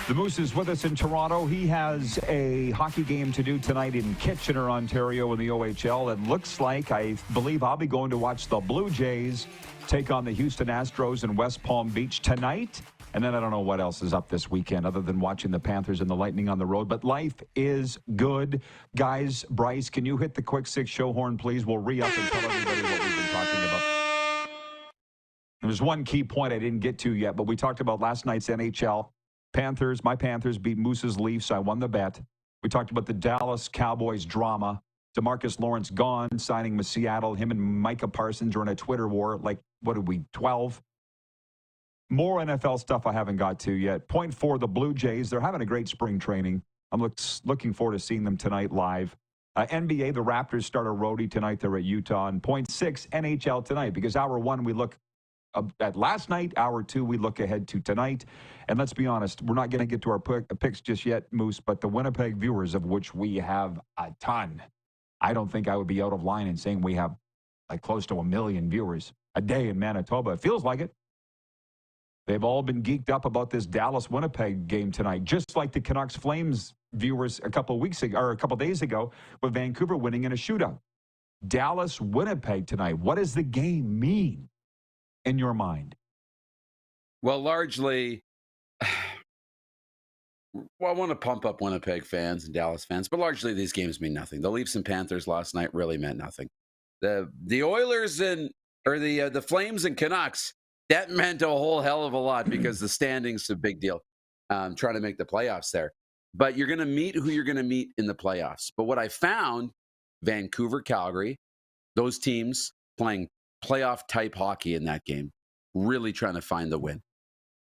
The Moose is with us in Toronto. He has a hockey game to do tonight in Kitchener, Ontario in the OHL. It looks like, I believe I'll be going to watch the Blue Jays take on the Houston Astros in West Palm Beach tonight. And then I don't know what else is up this weekend other than watching the Panthers and the Lightning on the road. But life is good. Guys, Bryce, can you hit the quick 6 show horn, please? We'll re-up and tell everybody what we've been talking about. There's one key point I didn't get to yet, but we talked about last night's NHL. Panthers, my Panthers beat Moose's Leafs. I won the bet. We talked about the Dallas Cowboys drama. DeMarcus Lawrence gone, signing with Seattle. Him and Micah Parsons are in a Twitter war. Like, what did we, 12? More NFL stuff I haven't got to yet. Point 4, the Blue Jays. They're having a great spring training. I'm looking forward to seeing them tonight live. NBA, the Raptors start a roadie tonight. They're at Utah. And point 6, NHL tonight. Because hour 1, we look at last night. Hour 2, we look ahead to tonight. And let's be honest, we're not going to get to our picks just yet, Moose. But the Winnipeg viewers, of which we have a ton. I don't think I would be out of line in saying we have like close to 1 million viewers a day in Manitoba. It feels like it. They've all been geeked up about this Dallas-Winnipeg game tonight, just like the Canucks-Flames viewers a couple days ago with Vancouver winning in a shootout. Dallas-Winnipeg tonight. What does the game mean in your mind? Well, largely, I want to pump up Winnipeg fans and Dallas fans, but largely these games mean nothing. The Leafs and Panthers last night really meant nothing. The Oilers the Flames and Canucks, that meant a whole hell of a lot because the standings is a big deal. Trying to make the playoffs there. But you're going to meet who you're going to meet in the playoffs. But what I found, Vancouver, Calgary, those teams playing playoff-type hockey in that game. really trying to find the win.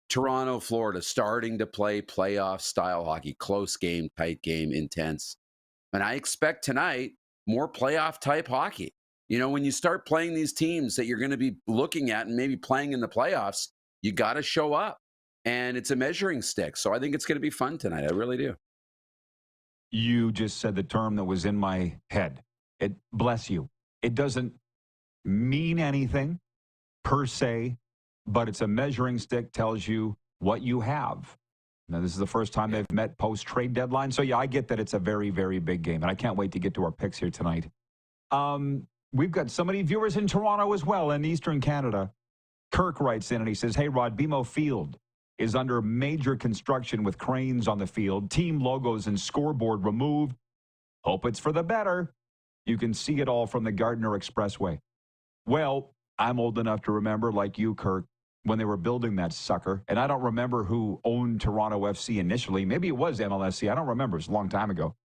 Toronto, Florida, starting to play playoff style hockey, close game, tight game, intense. And I expect tonight more playoff type hockey. You know, when you start playing these teams that you're going to be looking at and maybe playing in the playoffs, you got to show up. And it's a measuring stick. So I think it's going to be fun tonight. I really do. You just said the term that was in my head. It, bless you. It doesn't mean anything per se, but it's a measuring stick, tells you what you have. Now, this is the first time they've met post-trade deadline. So, yeah, I get that it's a very, very big game, and I can't wait to get to our picks here tonight. We've got so many viewers in Toronto as well, in Eastern Canada. Kirk writes in, and he says, hey, Rod, BMO Field is under major construction with cranes on the field, team logos and scoreboard removed. Hope it's for the better. You can see it all from the Gardiner Expressway. Well, I'm old enough to remember, like you, Kirk, when they were building that sucker. And I don't remember who owned Toronto FC initially. Maybe it was MLSC. I don't remember. It was a long time ago.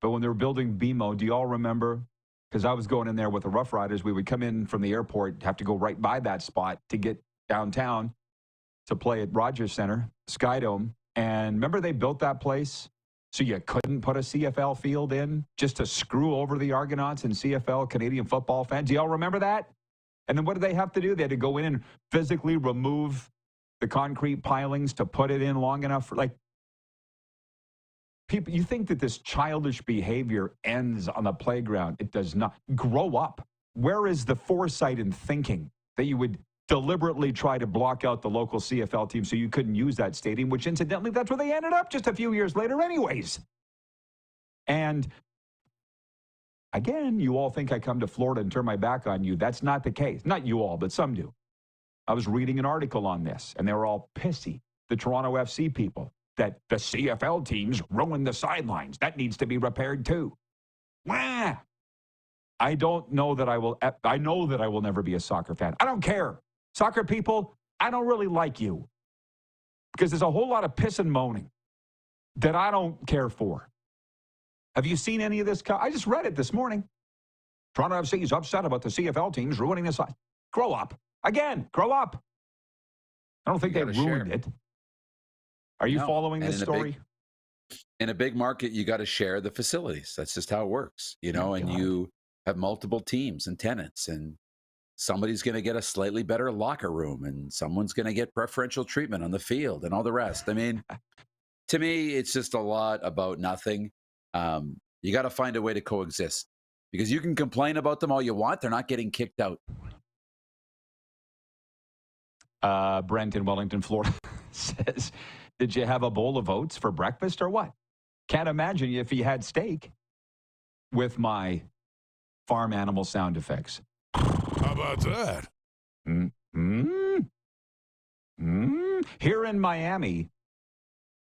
But when they were building BMO, do you all remember? Because I was going in there with the Rough Riders. We would come in from the airport, have to go right by that spot to get downtown to play at Rogers Center, Skydome. And remember they built that place so you couldn't put a CFL field in just to screw over the Argonauts and CFL Canadian football fans? Do y'all remember that? And then what did they have to do? They had to go in and physically remove the concrete pilings to put it in long enough for, like, people, you think that this childish behavior ends on the playground. It does not. Grow up. Where is the foresight and thinking that you would deliberately try to block out the local CFL team so you couldn't use that stadium, which incidentally, that's where they ended up just a few years later anyways. And again, you all think I come to Florida and turn my back on you. That's not the case. Not you all, but some do. I was reading an article on this, and they were all pissy, the Toronto FC people, that the CFL teams ruined the sidelines. That needs to be repaired too. Wah! I don't know that I know that I will never be a soccer fan. I don't care. Soccer people, I don't really like you. Because there's a whole lot of piss and moaning that I don't care for. Have you seen any of this? I just read it this morning. Toronto FC is upset about the CFL teams ruining the side. Grow up. Again, grow up. I don't think they ruined it. Are you following this story? In a big market, you got to share the facilities. That's just how it works, you know, and you have multiple teams and tenants, and somebody's going to get a slightly better locker room, and someone's going to get preferential treatment on the field and all the rest. I mean, to me, it's just a lot about nothing. You got to find a way to coexist, because you can complain about them all you want. They're not getting kicked out. Brent in Wellington, Florida says, did you have a bowl of oats for breakfast or what? Can't imagine if you had steak with my farm animal sound effects. How about that? Here in Miami,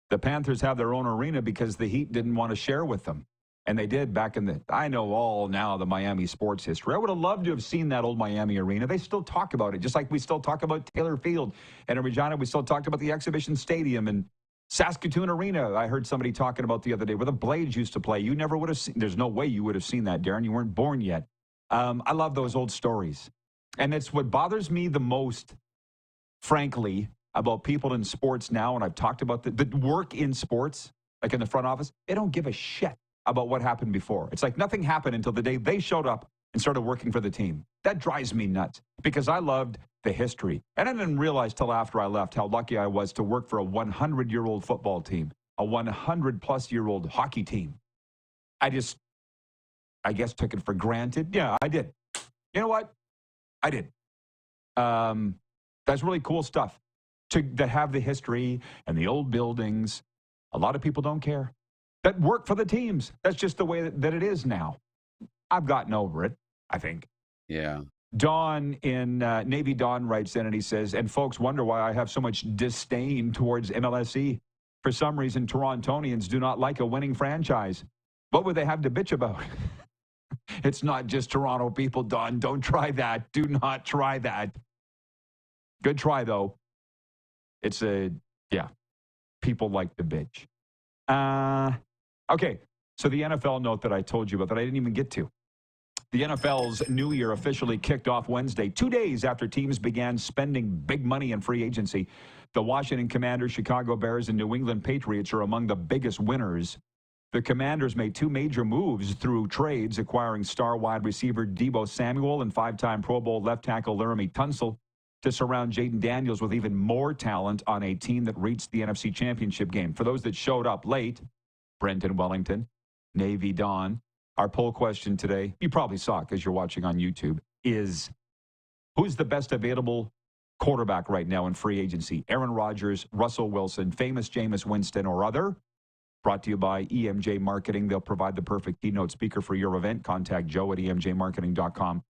the Panthers have their own arena because the Heat didn't want to share with them. And they did back in I know all now the Miami sports history. I would have loved to have seen that old Miami arena. They still talk about it, just like we still talk about Taylor Field. And in Regina, we still talked about the Exhibition Stadium and Saskatoon Arena. I heard somebody talking about the other day where the Blades used to play. You never would have seen, there's no way you would have seen that, Darren. You weren't born yet. I love those old stories. And it's what bothers me the most, frankly, about people in sports now. And I've talked about the work in sports, like in the front office. They don't give a shit about what happened before. It's like nothing happened until the day they showed up and started working for the team. That drives me nuts because I loved the history. And I didn't realize till after I left how lucky I was to work for a 100-year-old football team, a 100-plus-year-old hockey team. I guess, took it for granted. Yeah, I did. You know what? I did. That's really cool stuff. To have the history and the old buildings. A lot of people don't care. That work for the teams. That's just the way that it is now. I've gotten over it, I think. Yeah. Don in Navy Don writes in and he says, and folks wonder why I have so much disdain towards MLSE. For some reason, Torontonians do not like a winning franchise. What would they have to bitch about? It's not just Toronto people, Don. Don't try that. Do not try that. Good try, though. It's people like to bitch. Okay, so the NFL note that I told you about that I didn't even get to. The NFL's new year officially kicked off Wednesday, 2 days after teams began spending big money in free agency. The Washington Commanders, Chicago Bears, and New England Patriots are among the biggest winners. The Commanders made 2 major moves through trades, acquiring star wide receiver Deebo Samuel and 5-time Pro Bowl left tackle Laramie Tunsil to surround Jaden Daniels with even more talent on a team that reached the NFC Championship game. For those that showed up late, Brenton Wellington, Navy Dawn, our poll question today, you probably saw it because you're watching on YouTube, is who's the best available quarterback right now in free agency? Aaron Rodgers, Russell Wilson, famous Jameis Winston, or other? Brought to you by EMJ Marketing. They'll provide the perfect keynote speaker for your event. Contact Joe at emjmarketing.com.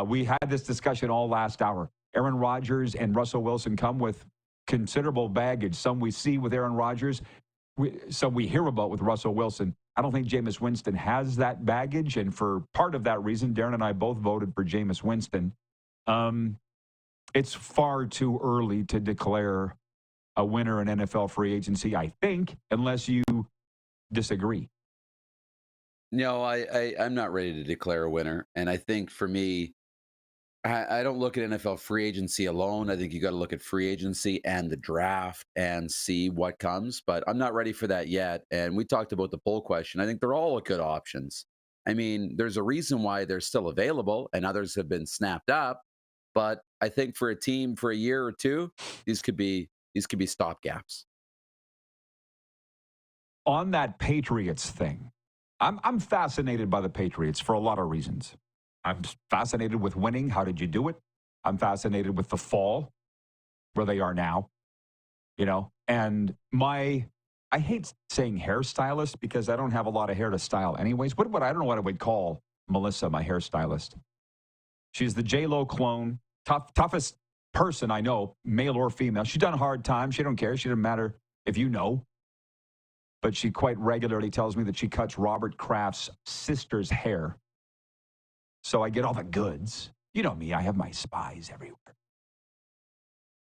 We had this discussion all last hour. Aaron Rodgers and Russell Wilson come with considerable baggage. Some we see with Aaron Rodgers, some we hear about with Russell Wilson. I don't think Jameis Winston has that baggage, and for part of that reason, Darren and I both voted for Jameis Winston. It's far too early to declare a winner in NFL free agency, I think, unless you disagree. No, I'm not ready to declare a winner. And I think for me, I don't look at NFL free agency alone. I think you got to look at free agency and the draft and see what comes. But I'm not ready for that yet. And we talked about the poll question. I think they're all good options. I mean, there's a reason why they're still available and others have been snapped up. But I think for a team for a year or two, these could be stopgaps. On that Patriots thing, I'm fascinated by the Patriots for a lot of reasons. I'm fascinated with winning. How did you do it? I'm fascinated with the fall, where they are now, and I hate saying hairstylist because I don't have a lot of hair to style anyways. I don't know what I would call Melissa, my hairstylist. She's the J-Lo clone, toughest person I know, male or female. She's done hard times. She don't care. She doesn't matter if you know. But she quite regularly tells me that she cuts Robert Kraft's sister's hair. So I get all the goods. You know me, I have my spies everywhere.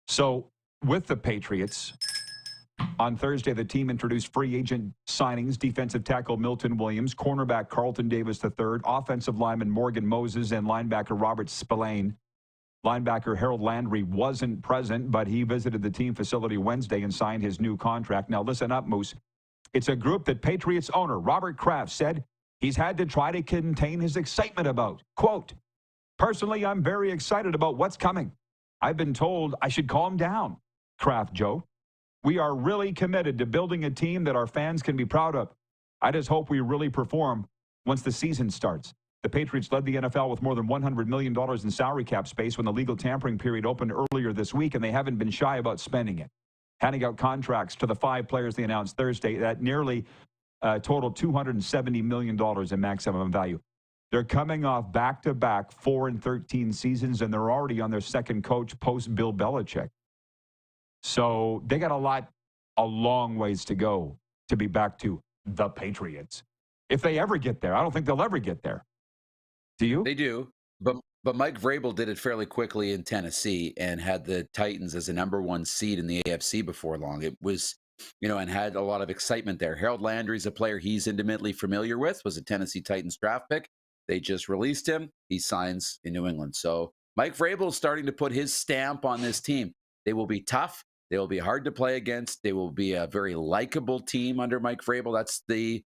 So with the Patriots, on Thursday, the team introduced free agent signings, defensive tackle Milton Williams, cornerback Carlton Davis III, offensive lineman Morgan Moses, and linebacker Robert Spillane. Linebacker Harold Landry wasn't present, but he visited the team facility Wednesday and signed his new contract. Now listen up, Moose. It's a group that Patriots owner Robert Kraft said he's had to try to contain his excitement about. Quote, "Personally, I'm very excited about what's coming. I've been told I should calm down." Kraft joked. "We are really committed to building a team that our fans can be proud of. I just hope we really perform once the season starts." The Patriots led the NFL with more than $100 million in salary cap space when the legal tampering period opened earlier this week, and they haven't been shy about spending it, handing out contracts to the 5 players they announced Thursday that nearly totaled $270 million in maximum value. They're coming off back-to-back 4-13 seasons, and they're already on their second coach post-Bill Belichick. So they got a long ways to go to be back to the Patriots. If they ever get there, I don't think they'll ever get there. Do you? They do. But Mike Vrabel did it fairly quickly in Tennessee and had the Titans as a #1 seed in the AFC before long. It was, and had a lot of excitement there. Harold Landry's a player he's intimately familiar with, was a Tennessee Titans draft pick. They just released him. He signs in New England. So Mike Vrabel is starting to put his stamp on this team. They will be tough. They will be hard to play against. They will be a very likable team under Mike Vrabel. That's the,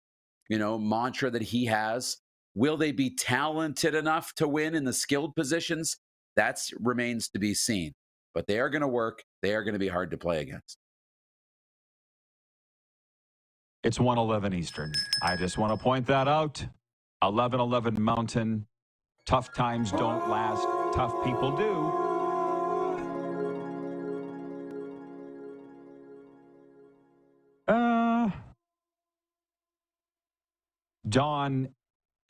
mantra that he has. Will they be talented enough to win in the skilled positions? That remains to be seen. But they are going to work. They are going to be hard to play against. It's 1:11 Eastern. I just want to point that out. 11:11 Mountain. Tough times don't last. Tough people do.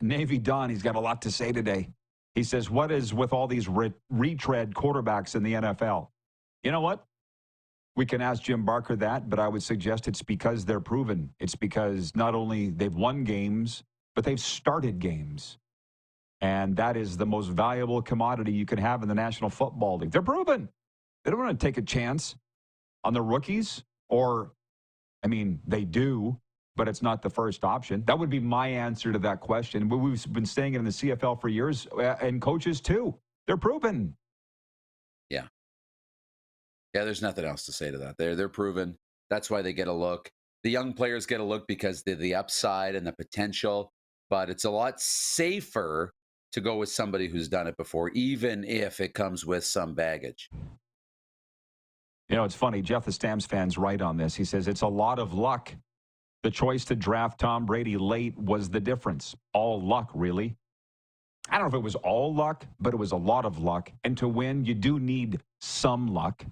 Navy Don, he's got a lot to say today. He says, what is with all these retread quarterbacks in the NFL? You know what? We can ask Jim Barker that, but I would suggest it's because they're proven. It's because not only they've won games, but they've started games. And that is the most valuable commodity you can have in the National Football League. They're proven. They don't want to take a chance on the rookies, they do, but it's not the first option. That would be my answer to that question. But we've been saying it in the CFL for years, and coaches too. They're proven. Yeah. Yeah, there's nothing else to say to that. They're proven. That's why they get a look. The young players get a look because they're the upside and the potential, but it's a lot safer to go with somebody who's done it before, even if it comes with some baggage. You know, it's funny. Jeff the Stamps fan's right on this. He says it's a lot of luck. The choice to draft Tom Brady late was the difference. All luck, really. I don't know if it was all luck, but it was a lot of luck. And to win, you do need some luck.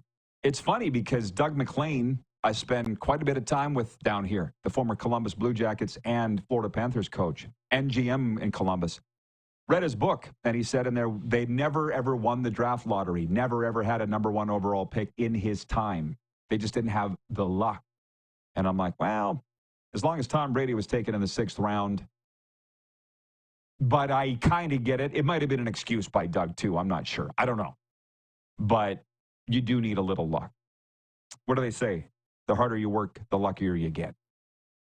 It's funny because Doug McLean, I spend quite a bit of time with down here, the former Columbus Blue Jackets and Florida Panthers coach and GM in Columbus. Read his book, and he said in there they never, ever won the draft lottery, never, ever had a number 1 overall pick in his time. They just didn't have the luck. And I'm like, well, as long as Tom Brady was taken in the 6th round, but I kind of get it. It might have been an excuse by Doug, too. I'm not sure. I don't know. But you do need a little luck. What do they say? The harder you work, the luckier you get.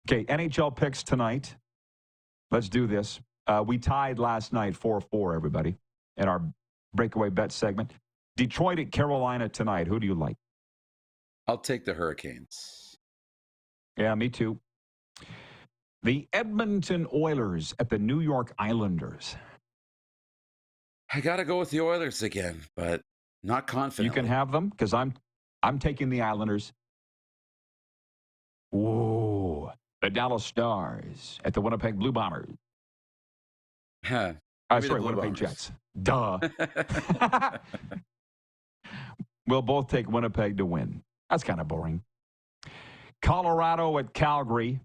Okay, NHL picks tonight. Let's do this. We tied last night 4-4, everybody, in our breakaway bet segment. Detroit at Carolina tonight. Who do you like? I'll take the Hurricanes. Yeah, me too. The Edmonton Oilers at the New York Islanders. I got to go with the Oilers again, but not confident. You can have them because I'm taking the Islanders. Ooh, the Dallas Stars at the Winnipeg Blue Bombers. Sorry, Winnipeg Bombers. Jets. Duh. We'll both take Winnipeg to win. That's kind of boring. Colorado at Calgary.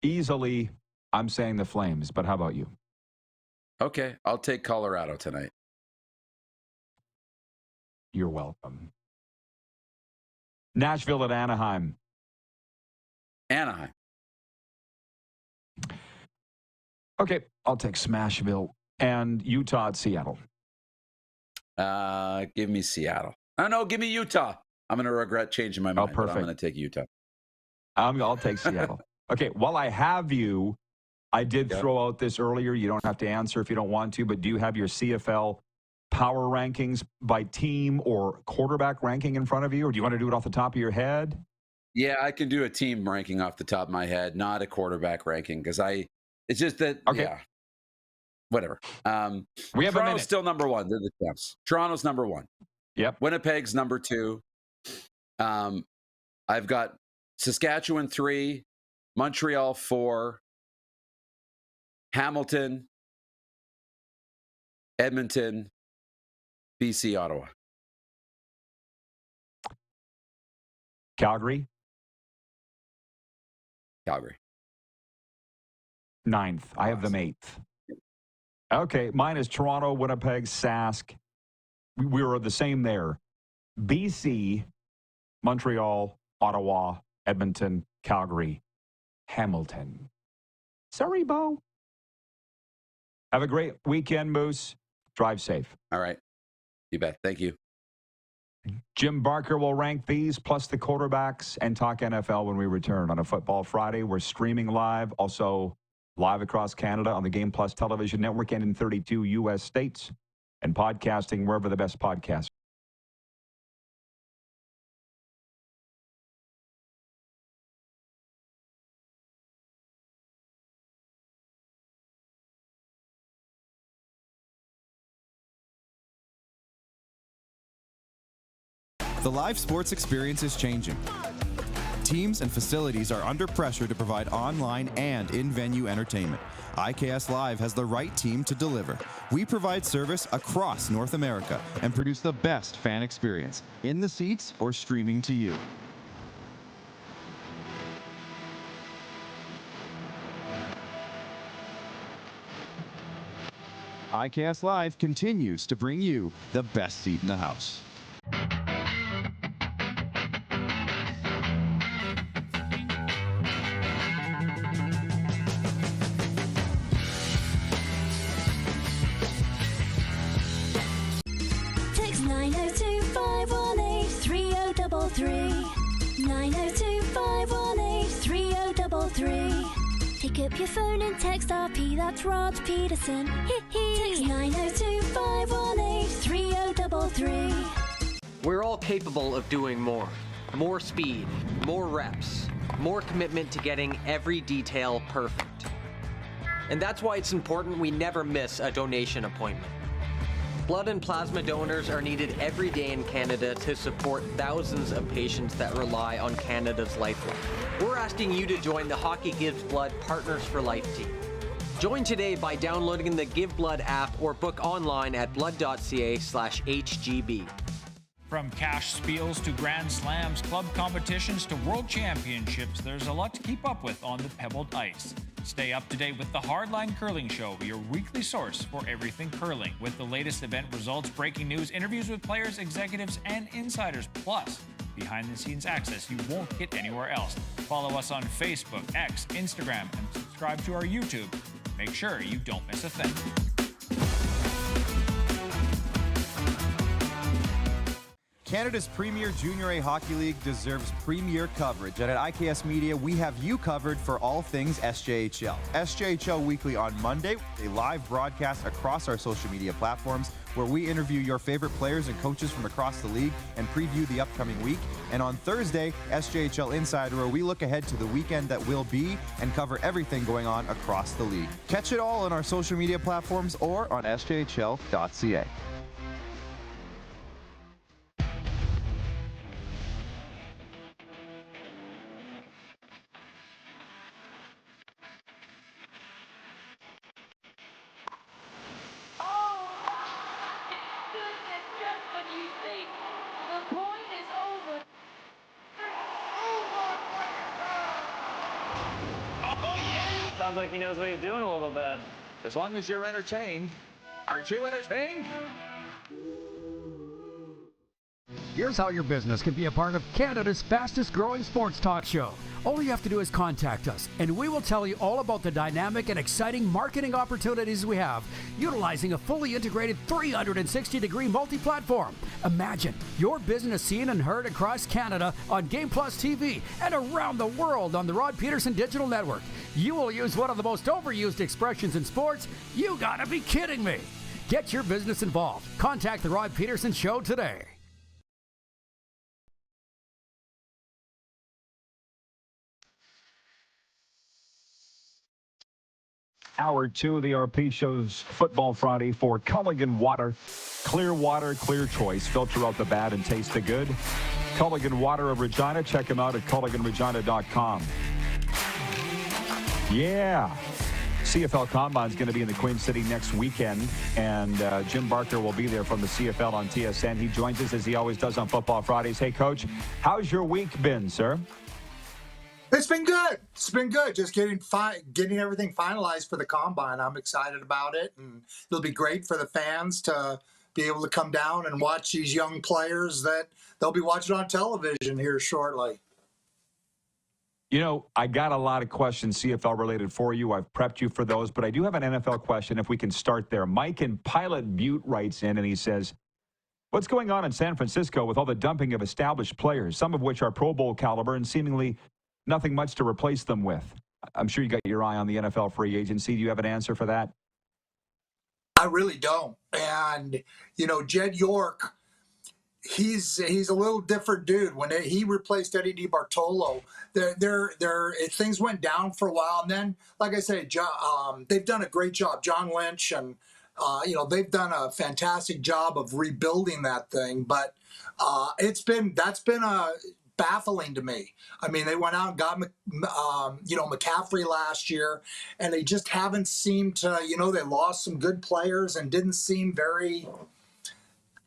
Easily, I'm saying the Flames, but how about you? Okay, I'll take Colorado tonight. You're welcome. Nashville at Anaheim. Anaheim. Okay, I'll take Smashville. And Utah at Seattle. Give me Seattle. Oh, no, give me Utah. I'm going to regret changing my mind, but I'm going to take Utah. I'll take Seattle. Okay, while I have you, I did throw out this earlier. You don't have to answer if you don't want to, but do you have your CFL power rankings by team or quarterback ranking in front of you, or do you want to do it off the top of your head? Yeah, I can do a team ranking off the top of my head, not a quarterback ranking, because it's just that, whatever. We have Toronto's still number 1. They're the champs. Toronto's number 1. Yep. Winnipeg's number 2. I've got Saskatchewan 3, Montreal 4, Hamilton, Edmonton, BC, Ottawa. Calgary? Calgary. 9th. I have them 8th. Okay, mine is Toronto, Winnipeg, Sask. We were the same there. BC, Montreal, Ottawa, Edmonton, Calgary, Hamilton. Sorry, Bo. Have a great weekend, Moose. Drive safe. All right. You bet. Thank you. Jim Barker will rank these, plus the quarterbacks, and talk NFL when we return on a Football Friday. We're streaming live, also live across Canada on the Game Plus television network and in 32 U.S. states, and podcasting wherever the best podcasts. The live sports experience is changing. Teams and facilities are under pressure to provide online and in-venue entertainment. IKS Live has the right team to deliver. We provide service across North America and produce the best fan experience, in the seats or streaming to you. IKS Live continues to bring you the best seat in the house. Text 902-518-3033. 902-518-3033. Pick up your phone and text RP, that's Rod Pedersen. Text 902 518 3033. We're all capable of doing more. More speed, more reps, more commitment to getting every detail perfect. And that's why it's important we never miss a donation appointment. Blood and plasma donors are needed every day in Canada to support thousands of patients that rely on Canada's lifeline. We're asking you to join the Hockey Gives Blood Partners for Life team. Join today by downloading the Give Blood app or book online at blood.ca/HGB. From cash spiels to grand slams, club competitions to world championships, there's a lot to keep up with on the pebbled ice. Stay up to date with the Hardline Curling Show, your weekly source for everything curling, with the latest event results, breaking news, interviews with players, executives, and insiders, plus behind-the-scenes access you won't get anywhere else. Follow us on Facebook, X, Instagram, and subscribe to our YouTube. Make sure you don't miss a thing. Canada's premier Junior A Hockey League deserves premier coverage, and at IKS Media, we have you covered for all things SJHL. SJHL Weekly on Monday, a live broadcast across our social media platforms where we interview your favorite players and coaches from across the league and preview the upcoming week. And on Thursday, SJHL Insider, where we look ahead to the weekend that will be and cover everything going on across the league. Catch it all on our social media platforms or on sjhl.ca. Sounds like he knows what he's doing a little bit. As long as you're entertained. Aren't you entertained? Here's how your business can be a part of Canada's fastest growing sports talk show. All you have to do is contact us, and we will tell you all about the dynamic and exciting marketing opportunities we have, utilizing a fully integrated 360-degree multi-platform. Imagine your business seen and heard across Canada on Game Plus TV and around the world on the Rod Pedersen Digital Network. You will use one of the most overused expressions in sports. You gotta be kidding me. Get your business involved. Contact the Rod Pedersen Show today. Hour 2 of the RP Show's Football Friday for Culligan Water. Clear water, clear choice. Filter out the bad and taste the good. Culligan Water of Regina. Check them out at culliganregina.com. Yeah. CFL Combine is going to be in the Queen City next weekend, and Jim Barker will be there from the CFL on TSN. He joins us as he always does on Football Fridays. Hey, Coach, how's your week been, sir? It's been good. It's been good. Just getting everything finalized for the Combine. I'm excited about it, and it'll be great for the fans to be able to come down and watch these young players that they'll be watching on television here shortly. You know, I got a lot of questions CFL related for you. I've prepped you for those, but I do have an NFL question if we can start there. Mike in Pilot Butte writes in and he says, what's going on in San Francisco with all the dumping of established players, some of which are Pro Bowl caliber and seemingly nothing much to replace them with? I'm sure you got your eye on the NFL free agency. Do you have an answer for that? I really don't. And, you know, Jed York, he's a little different dude. When he replaced Eddie DiBartolo, things went down for a while. And then, like I say, they've done a great job. John Lynch and, they've done a fantastic job of rebuilding that thing. But that's been baffling to me. I mean, they went out and got, McCaffrey last year, and they just haven't seemed to, they lost some good players and didn't seem very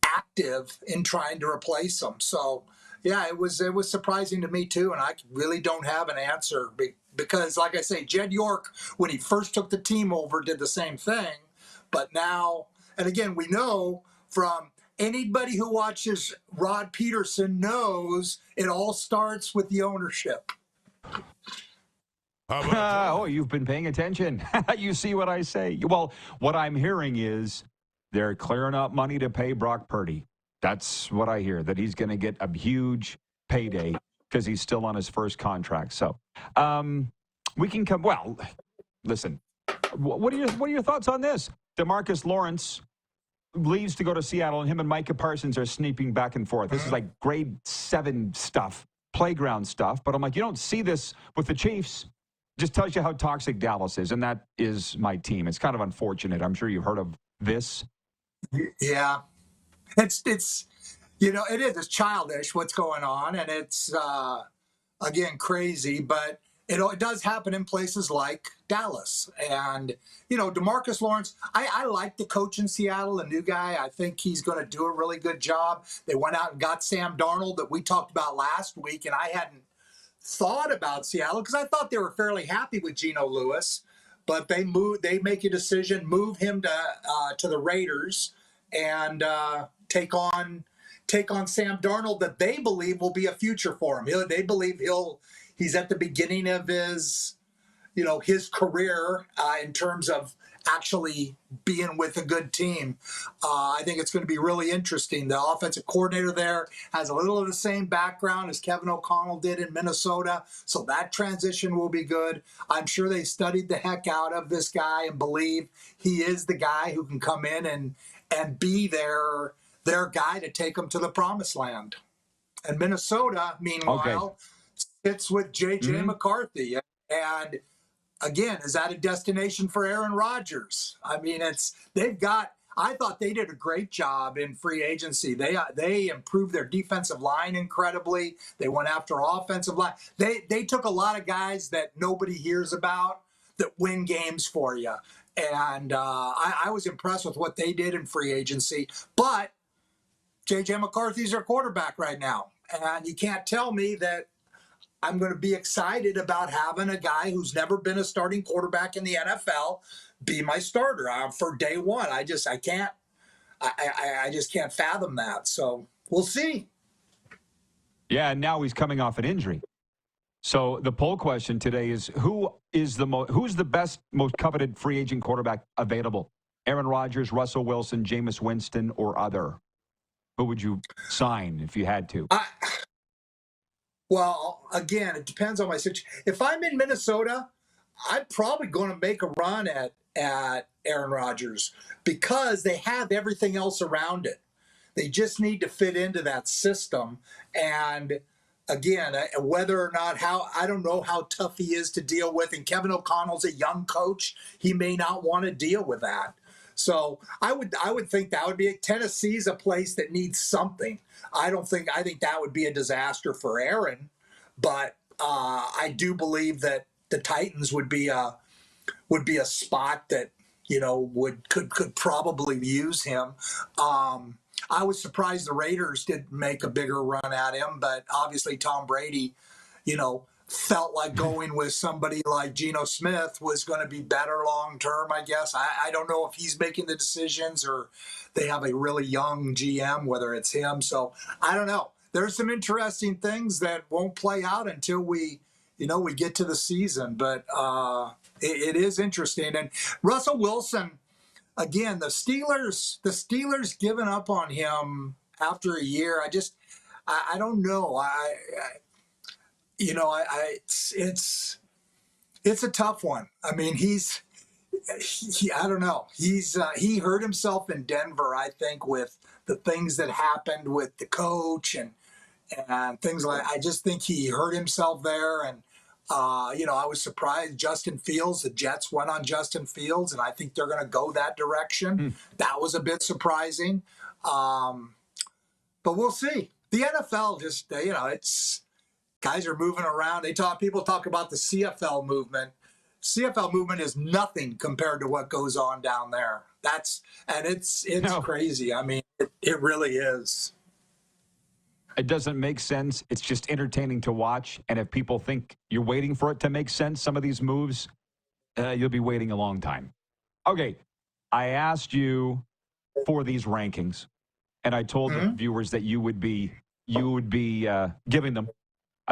active in trying to replace them. So, yeah, it was surprising to me too, and I really don't have an answer because, like I say, Jed York, when he first took the team over, did the same thing. But now, and again, we know from anybody who watches Rod Pedersen knows it all starts with the ownership. Oh, you've been paying attention. You see what I say? Well, what I'm hearing is they're clearing up money to pay Brock Purdy. That's what I hear, that he's going to get a huge payday because he's still on his first contract. So we can come, well, listen, what are your thoughts on this? DeMarcus Lawrence leaves to go to Seattle, and him and Micah Parsons are sneaking back and forth. This is like grade 7 stuff, playground stuff. But I'm like, you don't see this with the Chiefs. Just tells you how toxic Dallas is, and that is my team. It's kind of unfortunate. I'm sure you've heard of this. Yeah, it's it is. It's childish what's going on, and it's again crazy. But it does happen in places like Dallas, and DeMarcus Lawrence. I like the coach in Seattle, the new guy. I think he's going to do a really good job. They went out and got Sam Darnold that we talked about last week, and I hadn't thought about Seattle because I thought they were fairly happy with Geno Lewis, but they make a decision, move him to the Raiders, and take on Sam Darnold that they believe will be a future for him. They believe he's at the beginning of his career in terms of actually being with a good team. I think it's going to be really interesting. The offensive coordinator there has a little of the same background as Kevin O'Connell did in Minnesota, so that transition will be good. I'm sure they studied the heck out of this guy and believe he is the guy who can come in and be their guy to take them to the promised land. And Minnesota, meanwhile, sits with J.J. McCarthy. And again, is that a destination for Aaron Rodgers? I mean, I thought they did a great job in free agency. They improved their defensive line incredibly. They went after offensive line. They took a lot of guys that nobody hears about that win games for you. And I was impressed with what they did in free agency. But J.J. McCarthy's their quarterback right now. And you can't tell me that I'm going to be excited about having a guy who's never been a starting quarterback in the NFL be my starter for day one. I just can't fathom that. So we'll see. Yeah, and now he's coming off an injury. So the poll question today is who's the best, most coveted free agent quarterback available? Aaron Rodgers, Russell Wilson, Jameis Winston, or other? Who would you sign if you had to? Well, again, it depends on my situation. If I'm in Minnesota, I'm probably going to make a run at Aaron Rodgers because they have everything else around it. They just need to fit into that system. And again, whether or not I don't know how tough he is to deal with. And Kevin O'Connell's a young coach. He may not want to deal with that. So I would think that would be Tennessee's a place that needs something. I think that would be a disaster for Aaron, but I do believe that the Titans would be a spot that could probably use him. I was surprised the Raiders didn't make a bigger run at him, but obviously Tom Brady, felt like going with somebody like Geno Smith was going to be better long term, I guess. I don't know if he's making the decisions or they have a really young GM, whether it's him. So I don't know. There's some interesting things that won't play out until we get to the season. But it is interesting. And Russell Wilson, again, the Steelers giving up on him after a year. I don't know. It's a tough one. I mean, I don't know. He hurt himself in Denver, I think, with the things that happened with the coach and things like. I just think he hurt himself there, and I was surprised. Justin Fields, the Jets went on Justin Fields, and I think they're going to go that direction. That was a bit surprising, but we'll see. The NFL just, it's. Guys are moving around. People talk about the CFL movement. CFL movement is nothing compared to what goes on down there. It's crazy. I mean, it really is. It doesn't make sense. It's just entertaining to watch. And if people think you're waiting for it to make sense, some of these moves, you'll be waiting a long time. Okay, I asked you for these rankings, and I told the viewers that you would be giving them.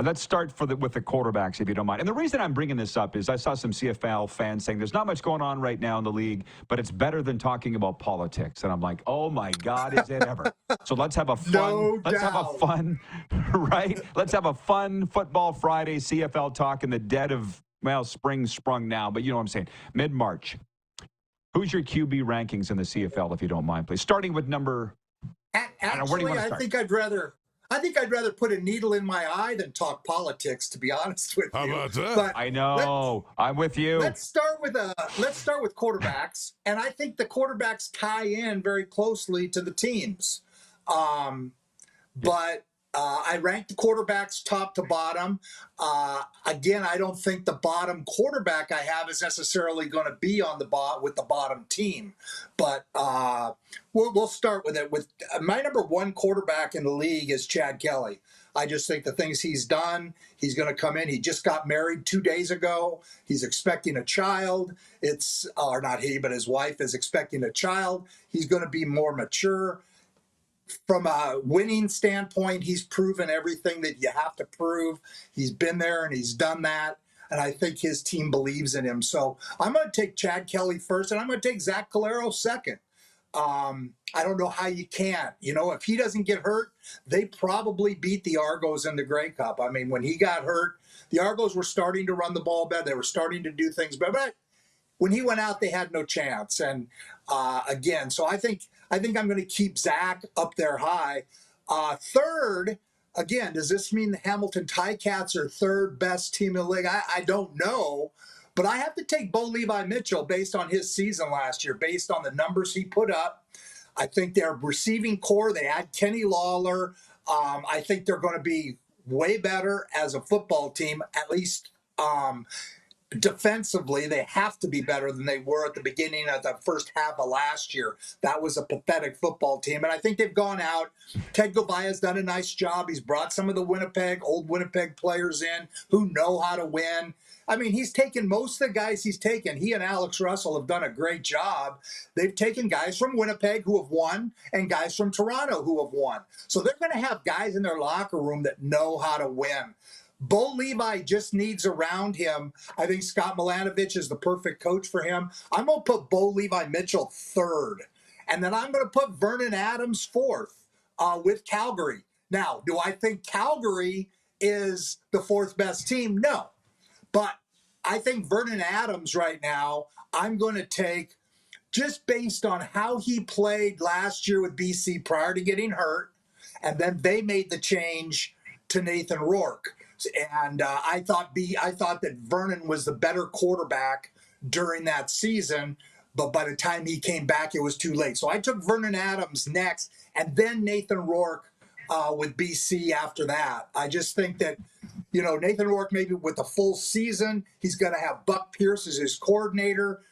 Let's start with the quarterbacks, if you don't mind. And the reason I'm bringing this up is I saw some CFL fans saying there's not much going on right now in the league, but it's better than talking about politics. And I'm like, oh my God, is it ever? So let's have a fun, right? Let's have a fun Football Friday CFL talk in the dead of well, spring sprung now, but you know what I'm saying. Mid-March. Who's your QB rankings in the CFL, if you don't mind, please? Starting with number. Actually, I think I'd rather put a needle in my eye than talk politics, to be honest with you. How about that? But I know. I'm with you. Let's start with quarterbacks, and I think the quarterbacks tie in very closely to the teams. But I rank the quarterbacks top to bottom. Again, I don't think the bottom quarterback I have is necessarily going to be on with the bottom team. But we'll start with it. With my number one quarterback in the league is Chad Kelly. I just think the things he's done, he's going to come in. He just got married 2 days ago. He's expecting a child. Or not he, but his wife is expecting a child. He's going to be more mature. From a winning standpoint, he's proven everything that you have to prove. He's been there and he's done that. And I think his team believes in him. So I'm going to take Chad Kelly first, and I'm going to take Zach Calero second. I don't know how you can't. If he doesn't get hurt, they probably beat the Argos in the Grey Cup. I mean, when he got hurt, the Argos were starting to run the ball better. They were starting to do things better. But when he went out, they had no chance. And again, so I think I'm going to keep Zach up there high. Third, again, does this mean the Hamilton Ticats are third best team in the league? I don't know. But I have to take Bo Levi Mitchell based on his season last year, based on the numbers he put up. I think their receiving core, they had Kenny Lawler. I think they're going to be way better as a football team, at least defensively. They have to be better than they were at the beginning of the first half of last year. That was a pathetic football team. And I think they've gone out. Ted Govaya's done a nice job. He's brought some of the old Winnipeg players in who know how to win. I mean, he's taken most of the guys he's taken. He and Alex Russell have done a great job. They've taken guys from Winnipeg who have won and guys from Toronto who have won. So they're going to have guys in their locker room that know how to win. Bo Levi just needs around him. I think Scott Milanovich is the perfect coach for him. I'm going to put Bo Levi Mitchell third. And then I'm going to put Vernon Adams fourth with Calgary. Now, do I think Calgary is the fourth best team? No. But I think Vernon Adams right now, I'm going to take just based on how he played last year with BC prior to getting hurt. And then they made the change to Nathan Rourke. And I thought that Vernon was the better quarterback during that season. But by the time he came back, it was too late. So I took Vernon Adams next and then Nathan Rourke with BC after that. I just think that, Nathan Rourke, maybe with a full season, he's going to have Buck Pierce as his coordinator.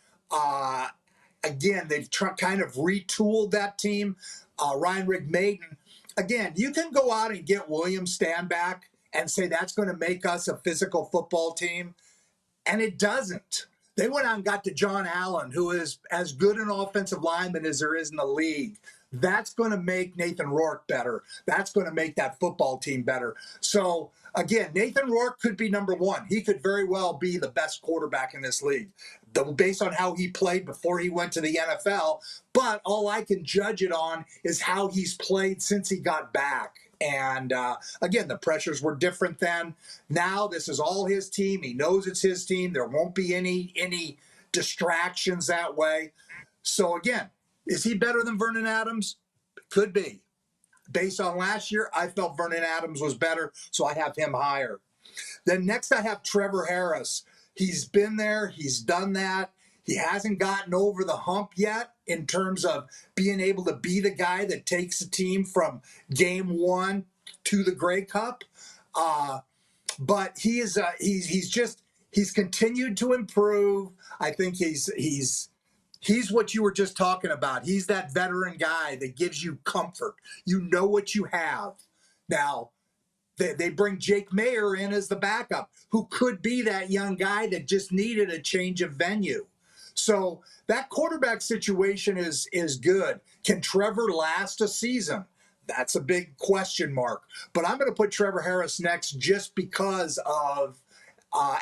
Again, they've kind of retooled that team. Ryan Rigmaiden. Again, you can go out and get William Stanback and say that's going to make us a physical football team, and it doesn't. They went out and got to John Allen, who is as good an offensive lineman as there is in the league. That's going to make Nathan Rourke better. That's going to make that football team better. So, again, Nathan Rourke could be number one. He could very well be the best quarterback in this league, based on how he played before he went to the NFL. But all I can judge it on is how he's played since he got back. And, again, the pressures were different then. Now this is all his team. He knows it's his team. There won't be any distractions that way. So, again, is he better than Vernon Adams? Could be. Based on last year, I felt Vernon Adams was better, so I have him higher. Then next I have Trevor Harris. He's been there. He's done that. He hasn't gotten over the hump yet in terms of being able to be the guy that takes the team from game one to the Grey Cup. But he's continued to improve. I think he's what you were just talking about. He's that veteran guy that gives you comfort. You know what you have. Now, they bring Jake Mayer in as the backup, who could be that young guy that just needed a change of venue. So that quarterback situation is good. Can Trevor last a season? That's a big question mark. But I'm going to put Trevor Harris next just because of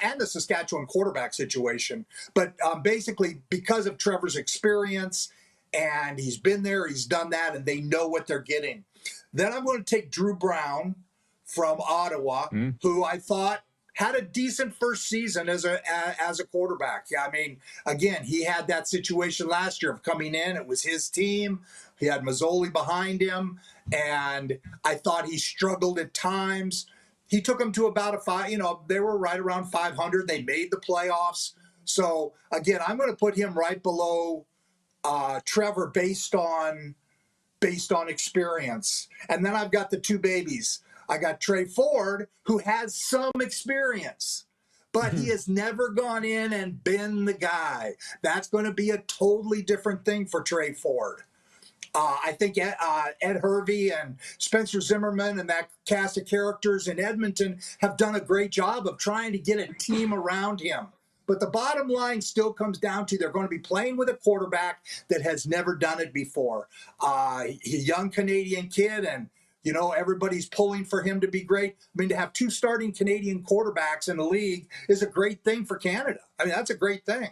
and the Saskatchewan quarterback situation. But basically because of Trevor's experience, and he's been there, he's done that, and they know what they're getting. Then I'm going to take Drew Brown from Ottawa, who I thought had a decent first season as a quarterback. Yeah, I mean, again, he had that situation last year of coming in. It was his team. He had Mazzoli behind him, and I thought he struggled at times. He took them to about a 5. They were right around 500. They made the playoffs. So again, I'm going to put him right below Trevor based on experience. And then I've got the two babies. I got Trey Ford, who has some experience, but he has never gone in and been the guy. That's going to be a totally different thing for Trey Ford. I think Ed Hervey and Spencer Zimmerman and that cast of characters in Edmonton have done a great job of trying to get a team around him. But the bottom line still comes down to they're going to be playing with a quarterback that has never done it before. He's a young Canadian kid, and, everybody's pulling for him to be great. I mean, to have 2 starting Canadian quarterbacks in the league is a great thing for Canada. I mean, that's a great thing.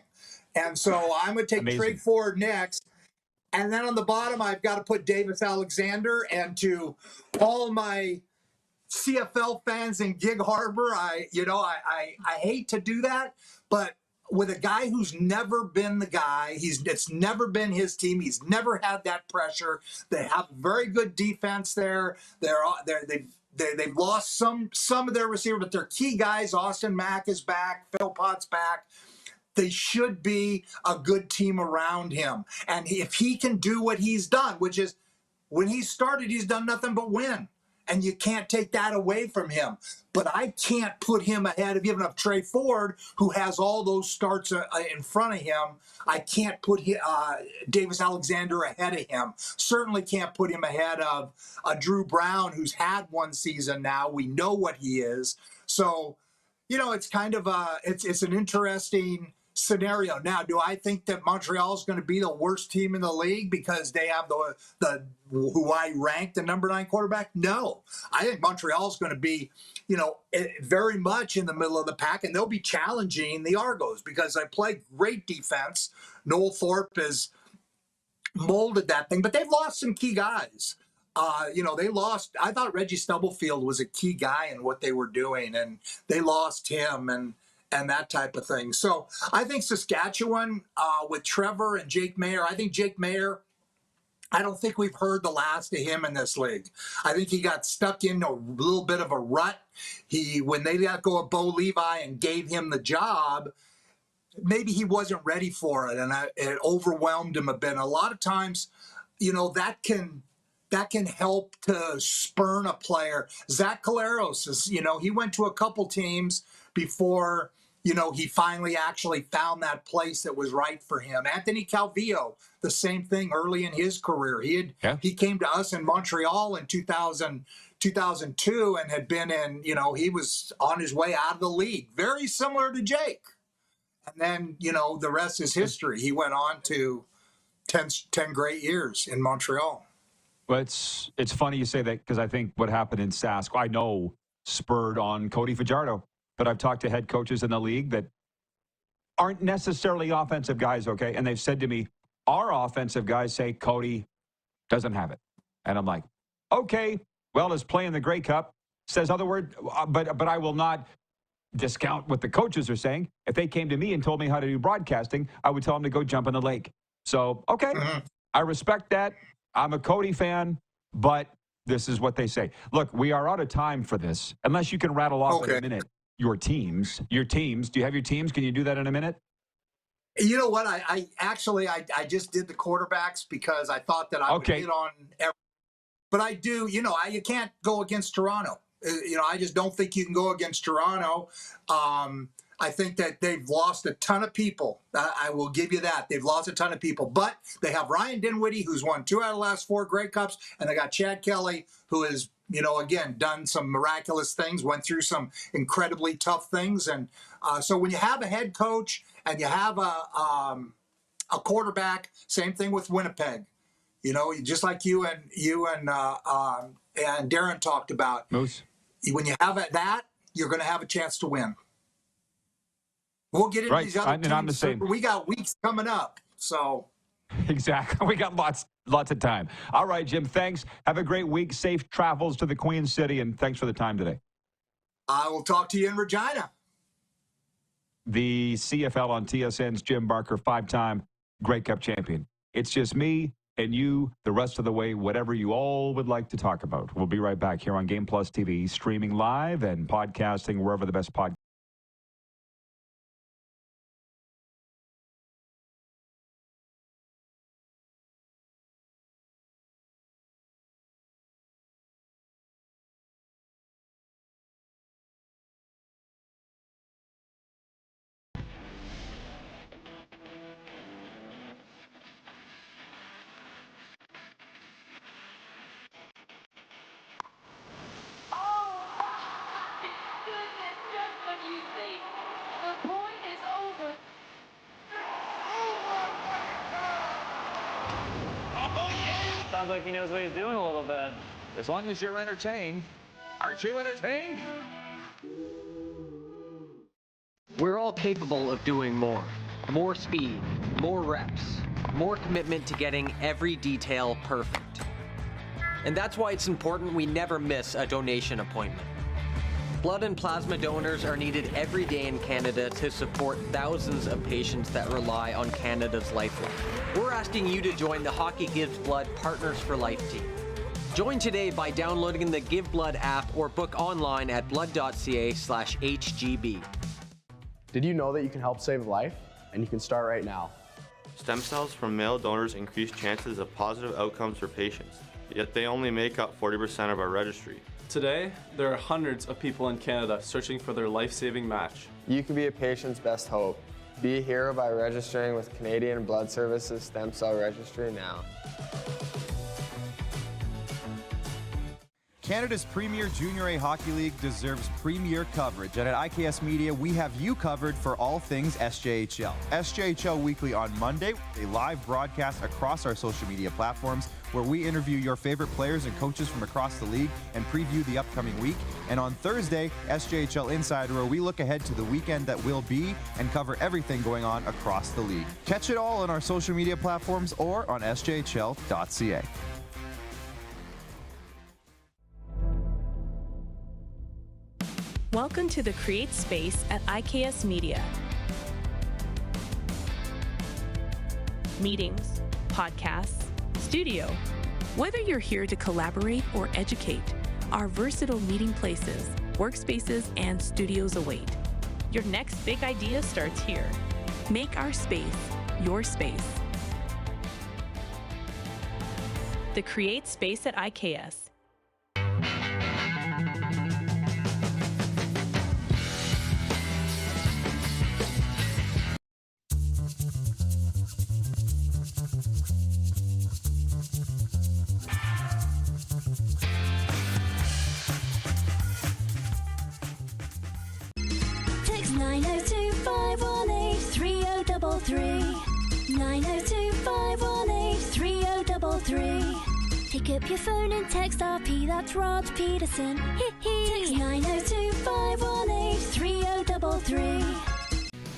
And so I'm going to take Trey Ford next. And then on the bottom, I've got to put Davis Alexander. And to all my CFL fans in Gig Harbor, I hate to do that, but with a guy who's never been the guy, it's never been his team. He's never had that pressure. They have very good defense there. They've lost some of their receivers, but their key guys, Austin Mack is back, Phil Potts back. They should be a good team around him. And if he can do what he's done, which is when he started, he's done nothing but win. And you can't take that away from him. But I can't put him ahead of even of Trey Ford, who has all those starts in front of him. I can't put Davis Alexander ahead of him. Certainly can't put him ahead of Drew Brown, who's had one season now. We know what he is. So, it's kind of it's an interesting scenario. Now, do I think that Montreal is going to be the worst team in the league because they have the who I rank the number 9 quarterback? No, I think Montreal is going to be, very much in the middle of the pack, and they'll be challenging the Argos because they play great defense. Noel Thorpe has molded that thing, but they've lost some key guys. They lost. I thought Reggie Stubblefield was a key guy in what they were doing, and they lost him and that type of thing. So I think Saskatchewan with Trevor and Jake Mayer. I think Jake Mayer, I don't think we've heard the last of him in this league. I think he got stuck in a little bit of a rut. When they let go of Bo Levi and gave him the job, maybe he wasn't ready for it, and it overwhelmed him a bit. And a lot of times, that can help to spurn a player. Zach Collaros is, he went to a couple teams before, he finally actually found that place that was right for him. Anthony Calvillo, the same thing early in his career. He came to us in Montreal in 2002 and had been in, he was on his way out of the league. Very similar to Jake. And then, the rest is history. He went on to 10 great years in Montreal. Well, it's funny you say that because I think what happened in Sask, I know, spurred on Cody Fajardo. But I've talked to head coaches in the league that aren't necessarily offensive guys, okay? And they've said to me, our offensive guys say Cody doesn't have it. And I'm like, okay, well, his play in the Grey Cup says other word, but I will not discount what the coaches are saying. If they came to me and told me how to do broadcasting, I would tell them to go jump in the lake. So, okay, I respect that. I'm a Cody fan, but this is what they say. Look, we are out of time for this, unless you can rattle off in a minute your teams. Do you have your teams? Can you do that in a minute? You know what? I just did the quarterbacks because I thought that I would hit on every, but I do, you can't go against Toronto. I just don't think you can go against Toronto. I think that they've lost a ton of people. I will give you that. They've lost a ton of people. But they have Ryan Dinwiddie, who's won 2 out of the last 4 Grey Cups, and they got Chad Kelly, who has, again, done some miraculous things, went through some incredibly tough things. And so when you have a head coach and you have a quarterback, same thing with Winnipeg. Just like you and Darren talked about. Moose. When you have that, you're going to have a chance to win. We'll get into these other teams. I'm the same. We got weeks coming up, so. Exactly. We got lots of time. All right, Jim, thanks. Have a great week. Safe travels to the Queen City, and thanks for the time today. I will talk to you in Regina. The CFL on TSN's Jim Barker, 5-time Grey Cup champion. It's just me and you the rest of the way, whatever you all would like to talk about. We'll be right back here on Game Plus TV, streaming live and podcasting wherever the best podcast. Sounds like he knows what he's doing a little bit. As long as you're entertained. Aren't you entertained? We're all capable of doing more. More speed, more reps, more commitment to getting every detail perfect. And that's why it's important we never miss a donation appointment. Blood and plasma donors are needed every day in Canada to support thousands of patients that rely on Canada's lifeline. We're asking you to join the Hockey Gives Blood Partners for Life team. Join today by downloading the Give Blood app or book online at blood.ca/HGB. Did you know that you can help save a life? And you can start right now. Stem cells from male donors increase chances of positive outcomes for patients, yet they only make up 40% of our registry. Today, there are hundreds of people in Canada searching for their life-saving match. You can be a patient's best hope. Be a hero by registering with Canadian Blood Services Stem Cell Registry now. Canada's premier Junior A Hockey League deserves premier coverage, and at IKS Media, we have you covered for all things SJHL. SJHL Weekly on Monday, a live broadcast across our social media platforms where we interview your favorite players and coaches from across the league and preview the upcoming week. And on Thursday, SJHL Insider, where we look ahead to the weekend that will be and cover everything going on across the league. Catch it all on our social media platforms or on sjhl.ca. Welcome to the Create Space at IKS Media. Meetings, podcasts, studio. Whether you're here to collaborate or educate, our versatile meeting places, workspaces, and studios await. Your next big idea starts here. Make our space your space. The Create Space at IKS. Text 902-518-3033. 902-518-3033. Pick up your phone and text RP, that's Rod Pedersen. Text 902-518-3033.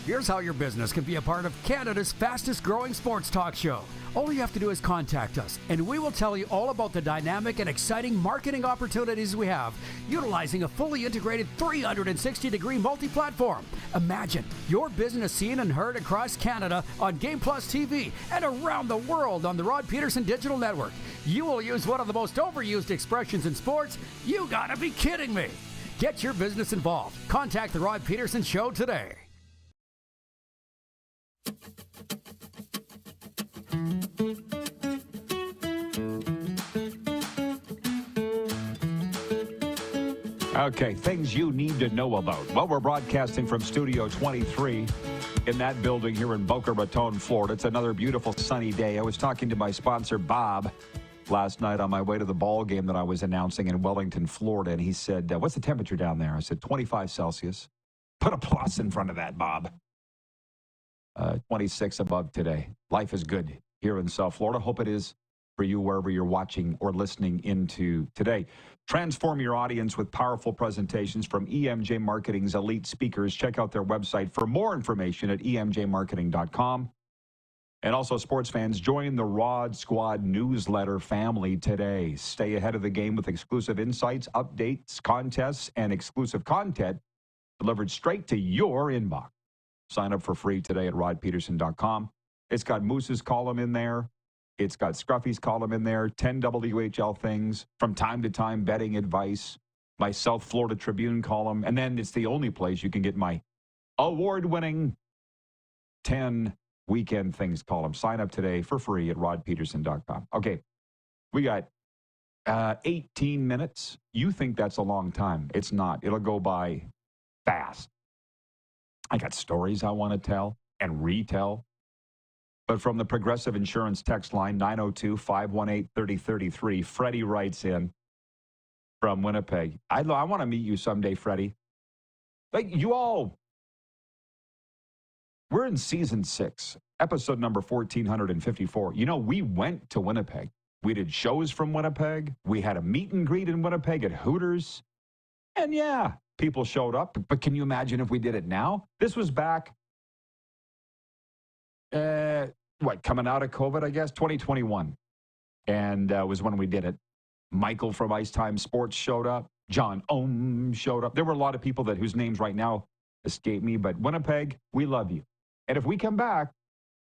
Here's how your business can be a part of Canada's fastest growing sports talk show. All you have to do is contact us, and we will tell you all about the dynamic and exciting marketing opportunities we have, utilizing a fully integrated 360-degree multi-platform. Imagine your business seen and heard across Canada on Game Plus TV and around the world on the Rod Pedersen Digital Network. You will use one of the most overused expressions in sports. You gotta be kidding me. Get your business involved. Contact the Rod Pedersen Show today. Okay, things you need to know about. Well, we're broadcasting from Studio 23 in that building here in Boca Raton, Florida. It's another beautiful sunny day. I was talking to my sponsor, Bob, last night on my way to the ball game that I was announcing in Wellington, Florida, and he said, what's the temperature down there? I said, 25 Celsius. Put a plus in front of that, Bob. 26 above today. Life is good here in South Florida. Hope it is for you wherever you're watching or listening into today. Transform your audience with powerful presentations from EMJ Marketing's elite speakers. Check out their website for more information at emjmarketing.com. And also, sports fans, join the Rod Squad newsletter family today. Stay ahead of the game with exclusive insights, updates, contests, and exclusive content delivered straight to your inbox. Sign up for free today at rodpeterson.com. It's got Moose's column in there. It's got Scruffy's column in there, 10 WHL things, from time to time betting advice, my South Florida Tribune column, and then it's the only place you can get my award-winning 10 weekend things column. Sign up today for free at rodpeterson.com. Okay, we got 18 minutes. You think that's a long time. It's not. It'll go by fast. I got stories I want to tell and retell. But from the Progressive Insurance text line, 902-518-3033, Freddie writes in from Winnipeg. I want to meet you someday, Freddie. Like, you all, we're in season 6, episode number 1454. You know, we went to Winnipeg. We did shows from Winnipeg. We had a meet and greet in Winnipeg at Hooters. And yeah, people showed up. But can you imagine if we did it now? This was back, coming out of COVID, I guess, 2021. And was when we did it. Michael from Ice Time Sports showed up. John Ohm showed up. There were a lot of people whose names right now escape me. But Winnipeg, we love you. And if we come back,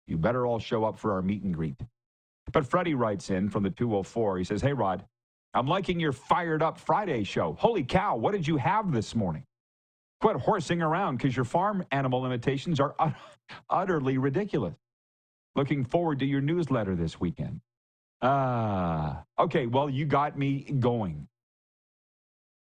you better all show up for our meet and greet. But Freddie writes in from the 204. He says, hey, Rod, I'm liking your Fired Up Friday show. Holy cow, what did you have this morning? Quit horsing around because your farm animal imitations are utterly ridiculous. Looking forward to your newsletter this weekend. Okay, well, you got me going.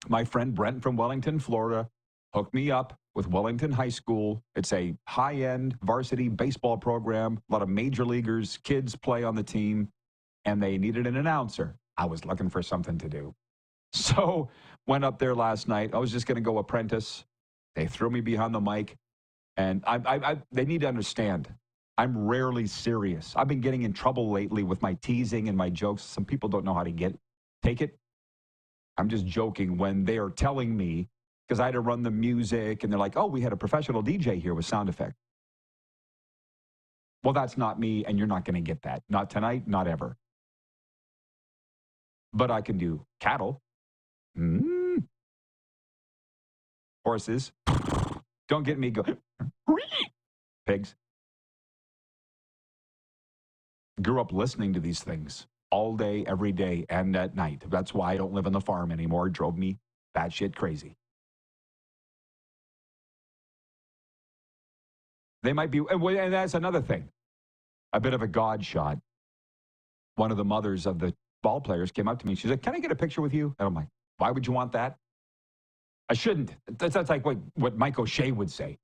My friend Brent from Wellington, Florida, hooked me up with Wellington High School. It's a high-end varsity baseball program. A lot of major leaguers, kids play on the team, and they needed an announcer. I was looking for something to do. So went up there last night. I was just going to go apprentice. They threw me behind the mic, and they need to understand, I'm rarely serious. I've been getting in trouble lately with my teasing and my jokes. Some people don't know how to take it. I'm just joking when they are telling me, because I had to run the music, and they're like, oh, we had a professional DJ here with sound effects. Well, that's not me, and you're not going to get that. Not tonight, not ever. But I can do cattle. Horses. Don't get me going. Pigs. Grew up listening to these things all day, every day, and at night. That's why I don't live on the farm anymore. It drove me batshit crazy. They might be, and that's another thing. A bit of a God shot. One of the mothers of the ball players came up to me. She's like, can I get a picture with you? And I'm like, why would you want that? I shouldn't. That's like what Mike O'Shea would say.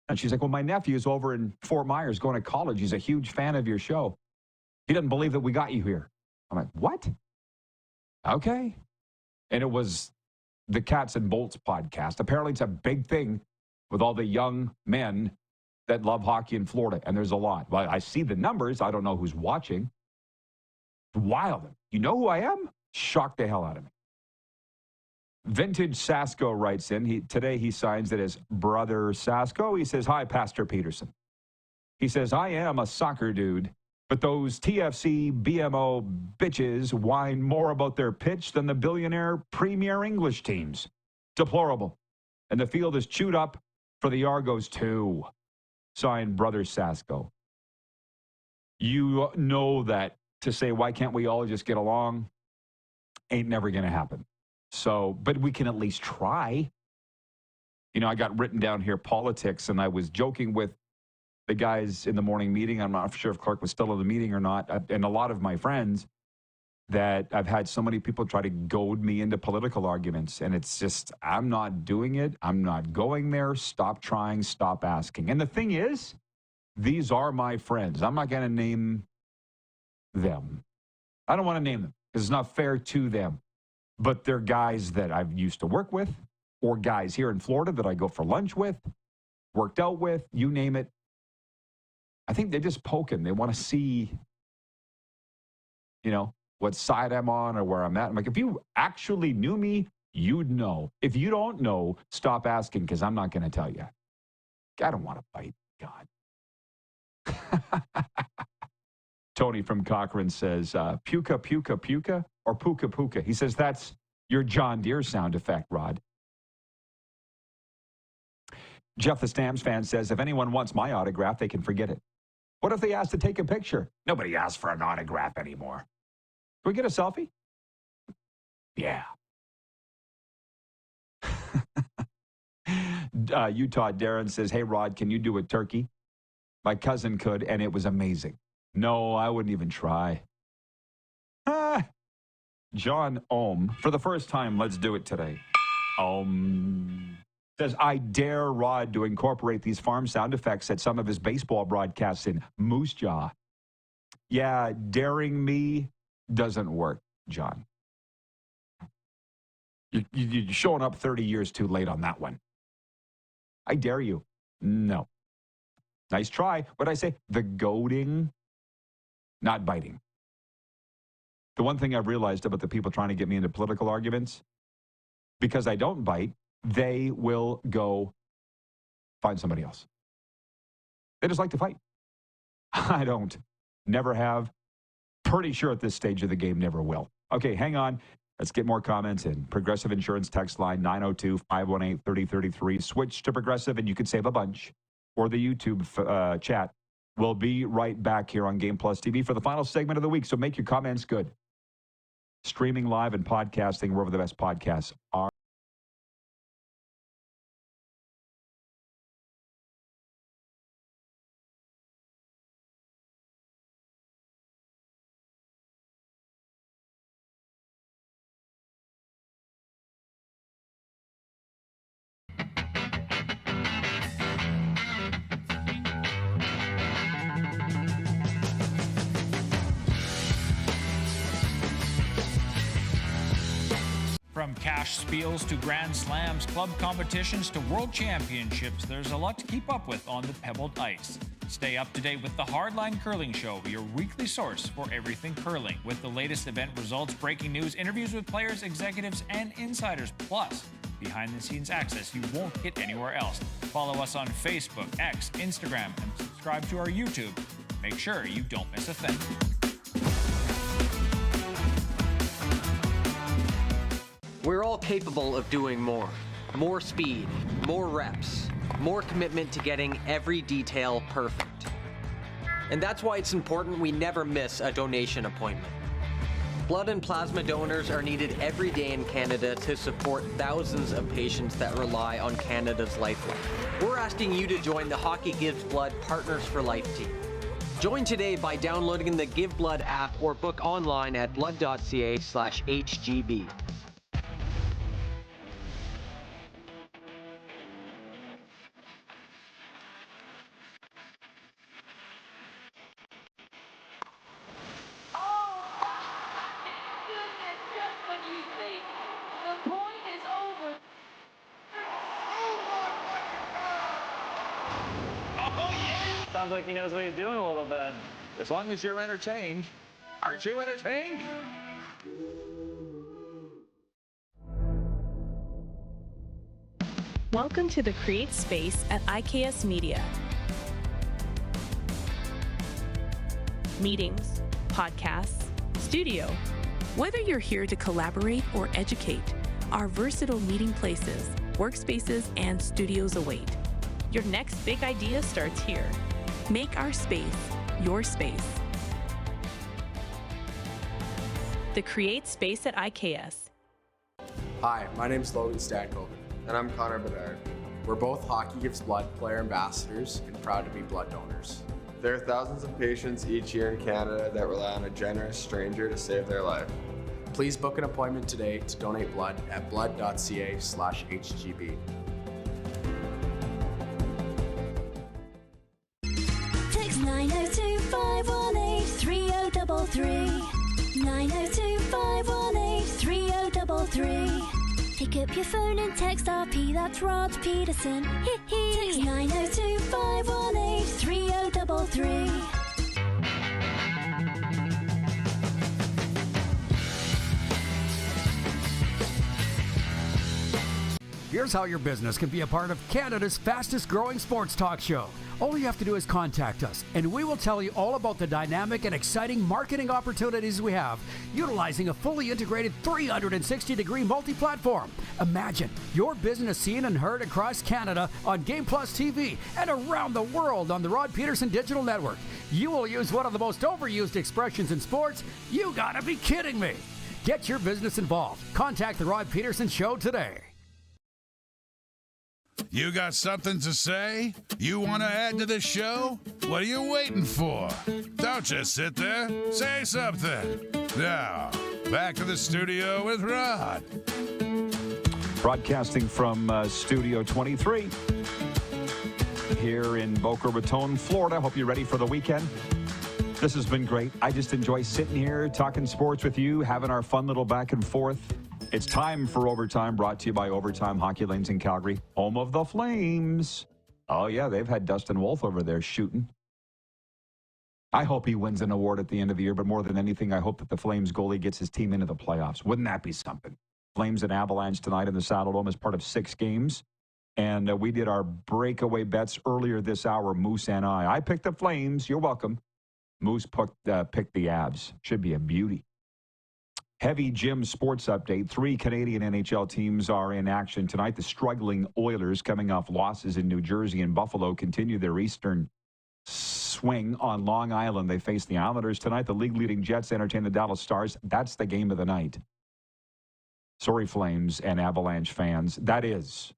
And she's like, well, my nephew's over in Fort Myers going to college. He's a huge fan of your show. He doesn't believe that we got you here. I'm like, what? Okay. And it was the Cats and Bolts podcast. Apparently it's a big thing with all the young men that love hockey in Florida. And there's a lot. Well, I see the numbers. I don't know who's watching. Wild. You know who I am? Shocked the hell out of me. Vintage Sasko writes in. Today he signs it as Brother Sasko. He says, hi, Pastor Pedersen. He says, I am a soccer dude, but those TFC BMO bitches whine more about their pitch than the billionaire Premier English teams. Deplorable. And the field is chewed up for the Argos too. Signed, Brother Sasko. You know that to say, why can't we all just get along, ain't never going to happen. So, but we can at least try. You know, I got written down here, politics, and I was joking with the guys in the morning meeting. I'm not sure if Clark was still in the meeting or not. And a lot of my friends that I've had so many people try to goad me into political arguments. And it's just, I'm not doing it. I'm not going there. Stop trying. Stop asking. And the thing is, these are my friends. I'm not going to name them. I don't want to name them because it's not fair to them. But they're guys that I've used to work with, or guys here in Florida that I go for lunch with, worked out with, you name it. I think they're just poking. They want to see, you know, what side I'm on or where I'm at. I'm like, if you actually knew me, you'd know. If you don't know, stop asking because I'm not going to tell you. I don't want to fight. God. Tony from Cochrane says, puka, puka, puka, or puka, puka. He says, that's your John Deere sound effect, Rod. Jeff the Stamps fan says, if anyone wants my autograph, they can forget it. What if they ask to take a picture? Nobody asks for an autograph anymore. Can we get a selfie? Yeah. Utah Darren says, hey, Rod, can you do a turkey? My cousin could, and it was amazing. No, I wouldn't even try. John Ohm, for the first time, let's do it today. Says, I dare Rod to incorporate these farm sound effects at some of his baseball broadcasts in Moose Jaw. Yeah, daring me doesn't work, John. You're showing up 30 years too late on that one. I dare you. No. Nice try. What'd I say? The goading, not biting. The one thing I've realized about the people trying to get me into political arguments, because I don't bite, they will go find somebody else. They just like to fight. I don't. Never have. Pretty sure at this stage of the game never will. Okay, hang on. Let's get more comments in. Progressive Insurance text line 902-518-3033. Switch to Progressive and you can save a bunch. Or the YouTube chat. We'll be right back here on Game Plus TV for the final segment of the week. So make your comments good. Streaming live and podcasting wherever the best podcasts are. From cash spiels to grand slams, club competitions to world championships, there's a lot to keep up with on the pebbled ice. Stay up to date with the Hardline Curling Show, your weekly source for everything curling, with the latest event results, breaking news, interviews with players, executives, and insiders, plus behind-the-scenes access you won't get anywhere else. Follow us on Facebook, X, Instagram, and subscribe to our YouTube. Make sure you don't miss a thing. We're all capable of doing more. More speed, more reps, more commitment to getting every detail perfect. And that's why it's important we never miss a donation appointment. Blood and plasma donors are needed every day in Canada to support thousands of patients that rely on Canada's lifeline. We're asking you to join the Hockey Gives Blood Partners for Life team. Join today by downloading the Give Blood app or book online at blood.ca/HGB. Sounds like he knows what he's doing a little bit. As long as you're entertained. Aren't you entertained? Welcome to the Create Space at IKS Media. Meetings, podcasts, studio. Whether you're here to collaborate or educate, our versatile meeting places, workspaces, and studios await. Your next big idea starts here. Make our space your space. The Create Space at IKS. Hi, my name's Logan Stankoven. And I'm Connor Bedard. We're both Hockey Gives Blood player ambassadors and proud to be blood donors. There are thousands of patients each year in Canada that rely on a generous stranger to save their life. Please book an appointment today to donate blood at blood.ca/HGB. Text 902-518-3033. 902-518-3033. Pick up your phone and text RP, that's Rod Pedersen. Text 902-518-3033. Here's how your business can be a part of Canada's fastest growing sports talk show. All you have to do is contact us, and we will tell you all about the dynamic and exciting marketing opportunities we have, utilizing a fully integrated 360-degree multi-platform. Imagine your business seen and heard across Canada on Game Plus TV and around the world on the Rod Pedersen Digital Network. You will use one of the most overused expressions in sports. You gotta be kidding me. Get your business involved. Contact the Rod Pedersen Show today. You got something to say? You want to add to the show? What are you waiting for? Don't just sit there. Say something. Now, back to the studio with Rod. Broadcasting from Studio 23 here in Boca Raton, Florida. Hope you're ready for the weekend. This has been great. I just enjoy sitting here, talking sports with you, having our fun little back and forth. It's time for Overtime, brought to you by Overtime Hockey Lanes in Calgary, home of the Flames. Oh, yeah, they've had Dustin Wolf over there shooting. I hope he wins an award at the end of the year, but more than anything, I hope that the Flames goalie gets his team into the playoffs. Wouldn't that be something? Flames and Avalanche tonight in the Saddle Dome as part of 6 games. And we did our breakaway bets earlier this hour, Moose and I. I picked the Flames. You're welcome. Moose picked the Avs. Should be a beauty. Heavy Gym Sports Update. 3 Canadian NHL teams are in action tonight. The struggling Oilers, coming off losses in New Jersey and Buffalo, continue their eastern swing on Long Island. They face the Islanders tonight. The league-leading Jets entertain the Dallas Stars. That's the game of the night. Sorry, Flames and Avalanche fans. That is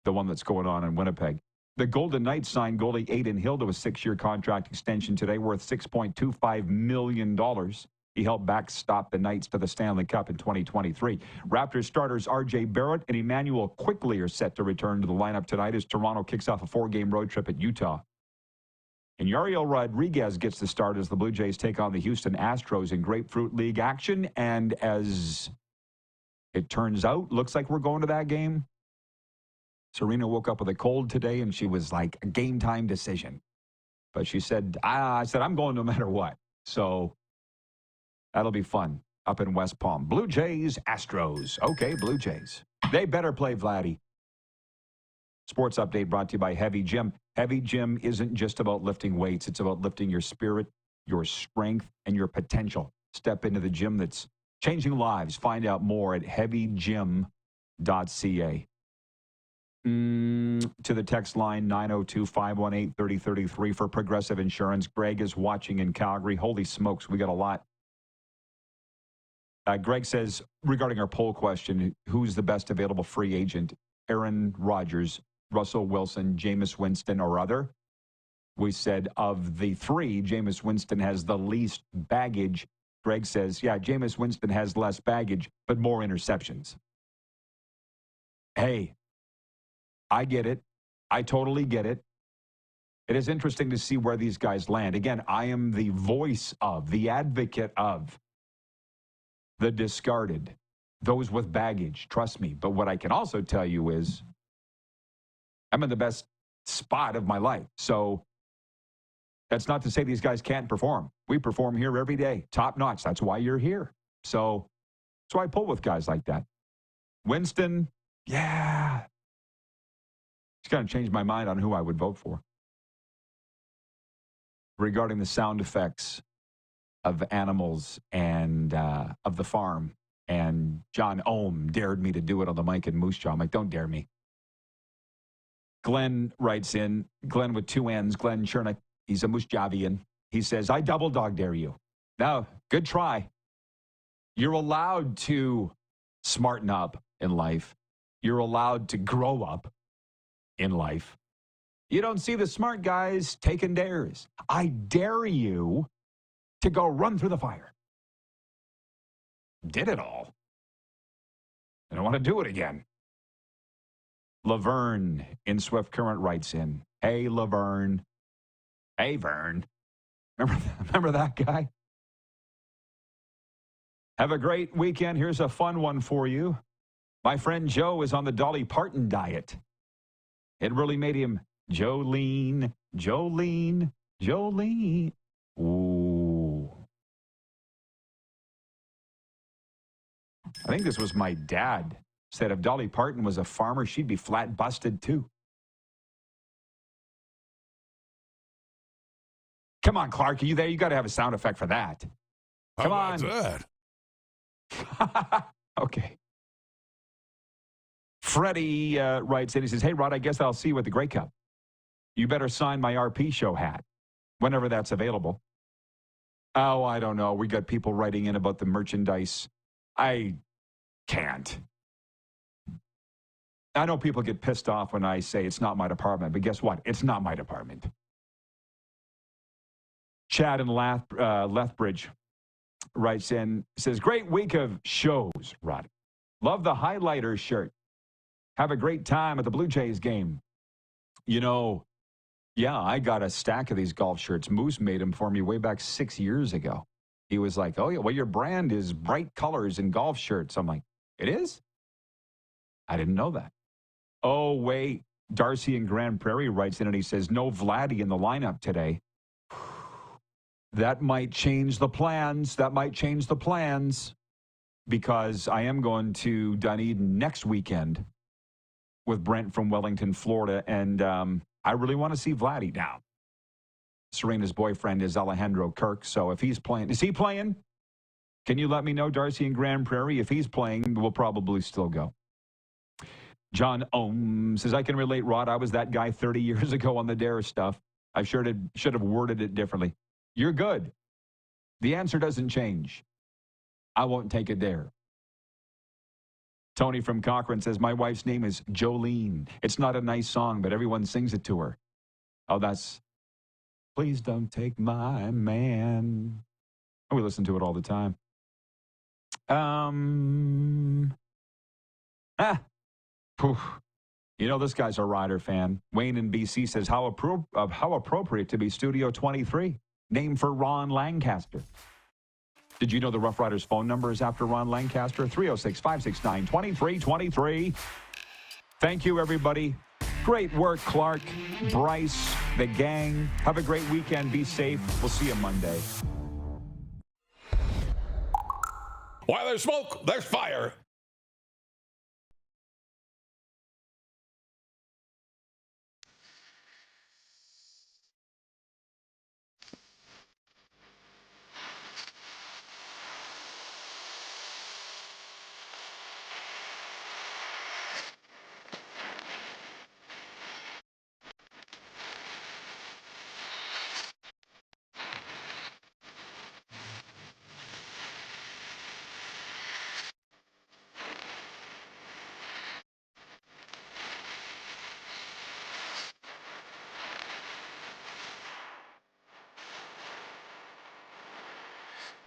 the one that's going on in Winnipeg. The Golden Knights signed goalie Adin Hill to a 6-year contract extension today worth $6.25 million. He helped backstop the Knights to the Stanley Cup in 2023. Raptors starters R.J. Barrett and Emmanuel Quickly are set to return to the lineup tonight as Toronto kicks off a 4-game road trip at Utah. And Yariel Rodriguez gets the start as the Blue Jays take on the Houston Astros in Grapefruit League action. And as it turns out, looks like we're going to that game. Serena woke up with a cold today, and she was like, a game-time decision. But she said, I said, I'm going no matter what. So that'll be fun up in West Palm. Blue Jays, Astros. Okay, Blue Jays. They better play Vladdy. Sports update brought to you by Heavy Gym. Heavy Gym isn't just about lifting weights. It's about lifting your spirit, your strength, and your potential. Step into the gym that's changing lives. Find out more at heavygym.ca. To the text line 902-518-3033 for Progressive Insurance. Greg is watching in Calgary. Holy smokes, we got a lot. Greg says, regarding our poll question, who's the best available free agent? Aaron Rodgers, Russell Wilson, Jameis Winston, or other? We said of the 3, Jameis Winston has the least baggage. Greg says, yeah, Jameis Winston has less baggage, but more interceptions. Hey, I get it. I totally get it. It is interesting to see where these guys land. Again, I am the voice of, the advocate of the discarded, those with baggage, trust me. But what I can also tell you is I'm in the best spot of my life. So that's not to say these guys can't perform. We perform here every day, top notch. That's why you're here. So I pull with guys like that. Winston, yeah. It's going to change my mind on who I would vote for. Regarding the sound effects of animals and of the farm, and John Ohm dared me to do it on the mic in Moose Jaw. I'm like, don't dare me. Glenn writes in, Glenn with 2 N's, Glenn Chernick. He's a Moose Javian. He says, I double dog dare you. Now, good try. You're allowed to smarten up in life. You're allowed to grow up in life. You don't see the smart guys taking dares. I dare you to go run through the fire. Did it all. I don't want to do it again. Laverne in Swift Current writes in, hey, Laverne. Hey, Vern. Remember that guy? Have a great weekend. Here's a fun one for you. My friend Joe is on the Dolly Parton diet. It really made him Jolene, Jolene, Jolene. Ooh. I think this was my dad said if Dolly Parton was a farmer, she'd be flat busted too. Come on, Clark, are you there? You got to have a sound effect for that. Come How on. about that? Okay. Freddie writes in, he says, hey, Rod, I guess I'll see you at the Grey Cup. You better sign my RP show hat whenever that's available. Oh, I don't know. We got people writing in about the merchandise. I can't. I know people get pissed off when I say it's not my department, but guess what? It's not my department. Chad in Lethbridge writes in, says, great week of shows, Rod. Love the highlighter shirt. Have a great time at the Blue Jays game. You know, yeah, I got a stack of these golf shirts. Moose made them for me way back 6 years ago. He was like, oh, yeah, well, your brand is bright colors in golf shirts. I'm like, it is? I didn't know that. Oh, wait. Darcy in Grand Prairie writes in and he says, no Vladdy in the lineup today. That might change the plans. That might change the plans because I am going to Dunedin next weekend with Brent from Wellington, Florida, and I really want to see Vladdy now. Serena's boyfriend is Alejandro Kirk, so if he's playing, is he playing? Can you let me know, Darcy in Grand Prairie? If he's playing, we'll probably still go. John Ohm says, I can relate, Rod. I was that guy 30 years ago on the Dare stuff. I should have worded it differently. You're good. The answer doesn't change. I won't take a dare. Tony from Cochrane says, my wife's name is Jolene. It's not a nice song, but everyone sings it to her. Oh, that's, please don't take my man. And we listen to it all the time. You know, this guy's a Rider fan. Wayne in BC says, how appropriate to be Studio 23, named for Ron Lancaster. Did you know the Rough Riders phone number is after Ron Lancaster? 306-569-2323. Thank you, everybody. Great work, Clark, Bryce, the gang. Have a great weekend. Be safe. We'll see you Monday. While there's smoke, there's fire.